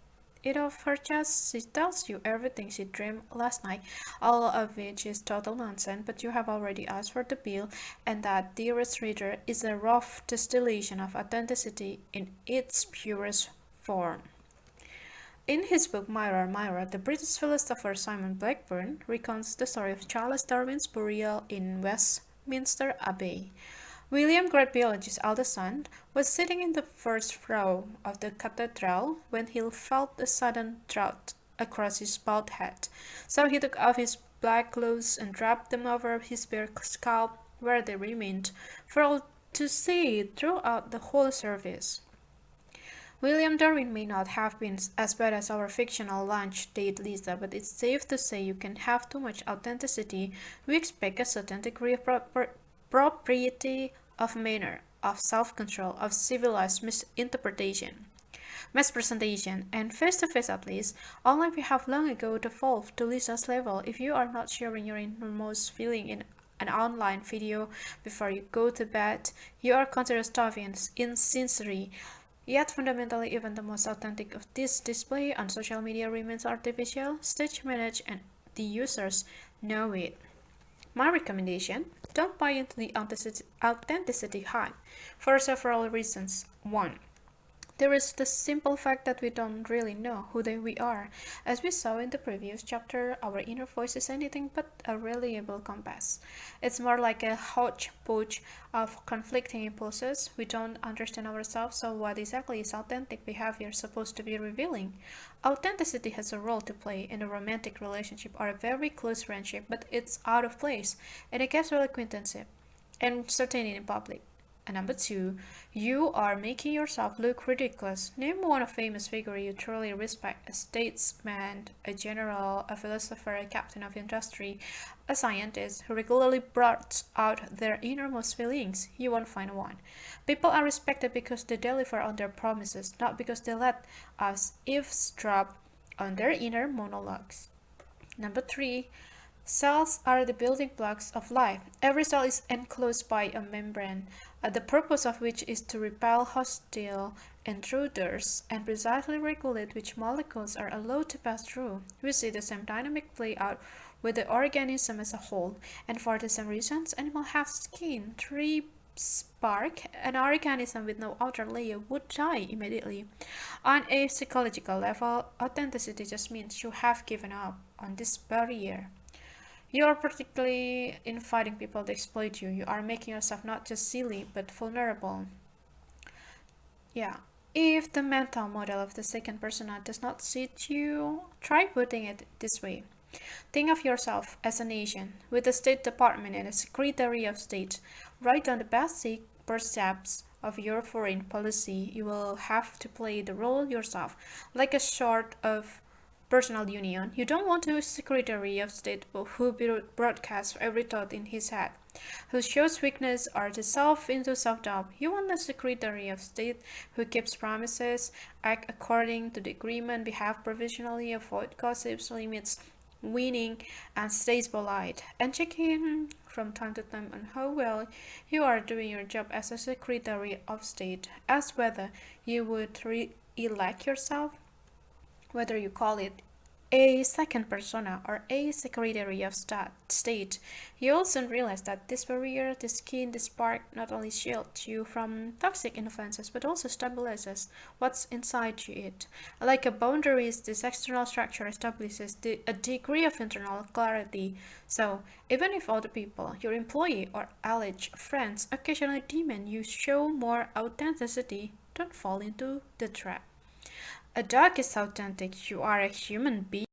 it off her chest, she tells you everything she dreamed last night, all of which is total nonsense, but you have already asked for the bill, and that, dearest reader, is a rough distillation of authenticity in its purest form. In his book Mirror, Mirror, the British philosopher Simon Blackburn recounts the story of Charles Darwin's burial in Westminster Abbey. William, great biologist's eldest son, was sitting in the first row of the cathedral when he felt a sudden draught across his bald head. So he took off his black clothes and wrapped them over his bare scalp, where they remained for all to see throughout the whole service. William Darwin may not have been as bad as our fictional lunch date Lisa, but it's safe to say you can have too much authenticity. We expect a certain degree of propriety of manner, of self-control, of civilized mispresentation, and face-to-face at least, only we have long ago devolved to Lisa's level. If you are not sharing your innermost feeling in an online video before you go to bed, you are considered stuffy and insincere. Yet fundamentally, even the most authentic of this display on social media remains artificial, stage managed, and the users know it. My recommendation: don't buy into the authenticity hype for several reasons. 1. There is the simple fact that we don't really know who we are. As we saw in the previous chapter, our inner voice is anything but a reliable compass. It's more like a hodgepodge of conflicting impulses. We don't understand ourselves, so what exactly is authentic behavior supposed to be revealing? Authenticity has a role to play in a romantic relationship or a very close friendship, but it's out of place in a casual acquaintanceship and certainly in public. And number 2, you are making yourself look ridiculous. Name one famous figure you truly respect: a statesman, a general, a philosopher, a captain of industry, a scientist who regularly brought out their innermost feelings. You won't find one. People are respected because they deliver on their promises, not because they let us eavesdrop on their inner monologues. Number 3, cells are the building blocks of life. Every cell is enclosed by a membrane, the purpose of which is to repel hostile intruders and precisely regulate which molecules are allowed to pass through. We see the same dynamic play out with the organism as a whole, and for the same reasons, animals have skin, trees bark. An organism with no outer layer would die immediately. On a psychological level, authenticity just means you have given up on this barrier. You are particularly inviting people to exploit you. You are making yourself not just silly, but vulnerable. Yeah. If the mental model of the second persona does not suit you, try putting it this way. Think of yourself as a nation with a State Department and a Secretary of State. Write down the basic precepts of your foreign policy. You will have to play the role yourself, like a sort of personal union. You don't want a Secretary of State who broadcasts every thought in his head, who shows weakness or dissolves into self-doubt. You want a Secretary of State who keeps promises, acts according to the agreement, behave professionally, avoid gossips, limits winning, and stays polite, and check in from time to time on how well you are doing your job as a Secretary of State. As whether you would re-elect yourself, whether you call it a second persona or a Secretary of State, you also realize that this barrier, this skin, this spark not only shields you from toxic influences but also stabilizes what's inside you. It, like a boundaries, this external structure establishes a degree of internal clarity. So even if other people, your employee or alleged friends, occasionally demand you show more authenticity, don't fall into the trap. A dog is authentic. You are a human being.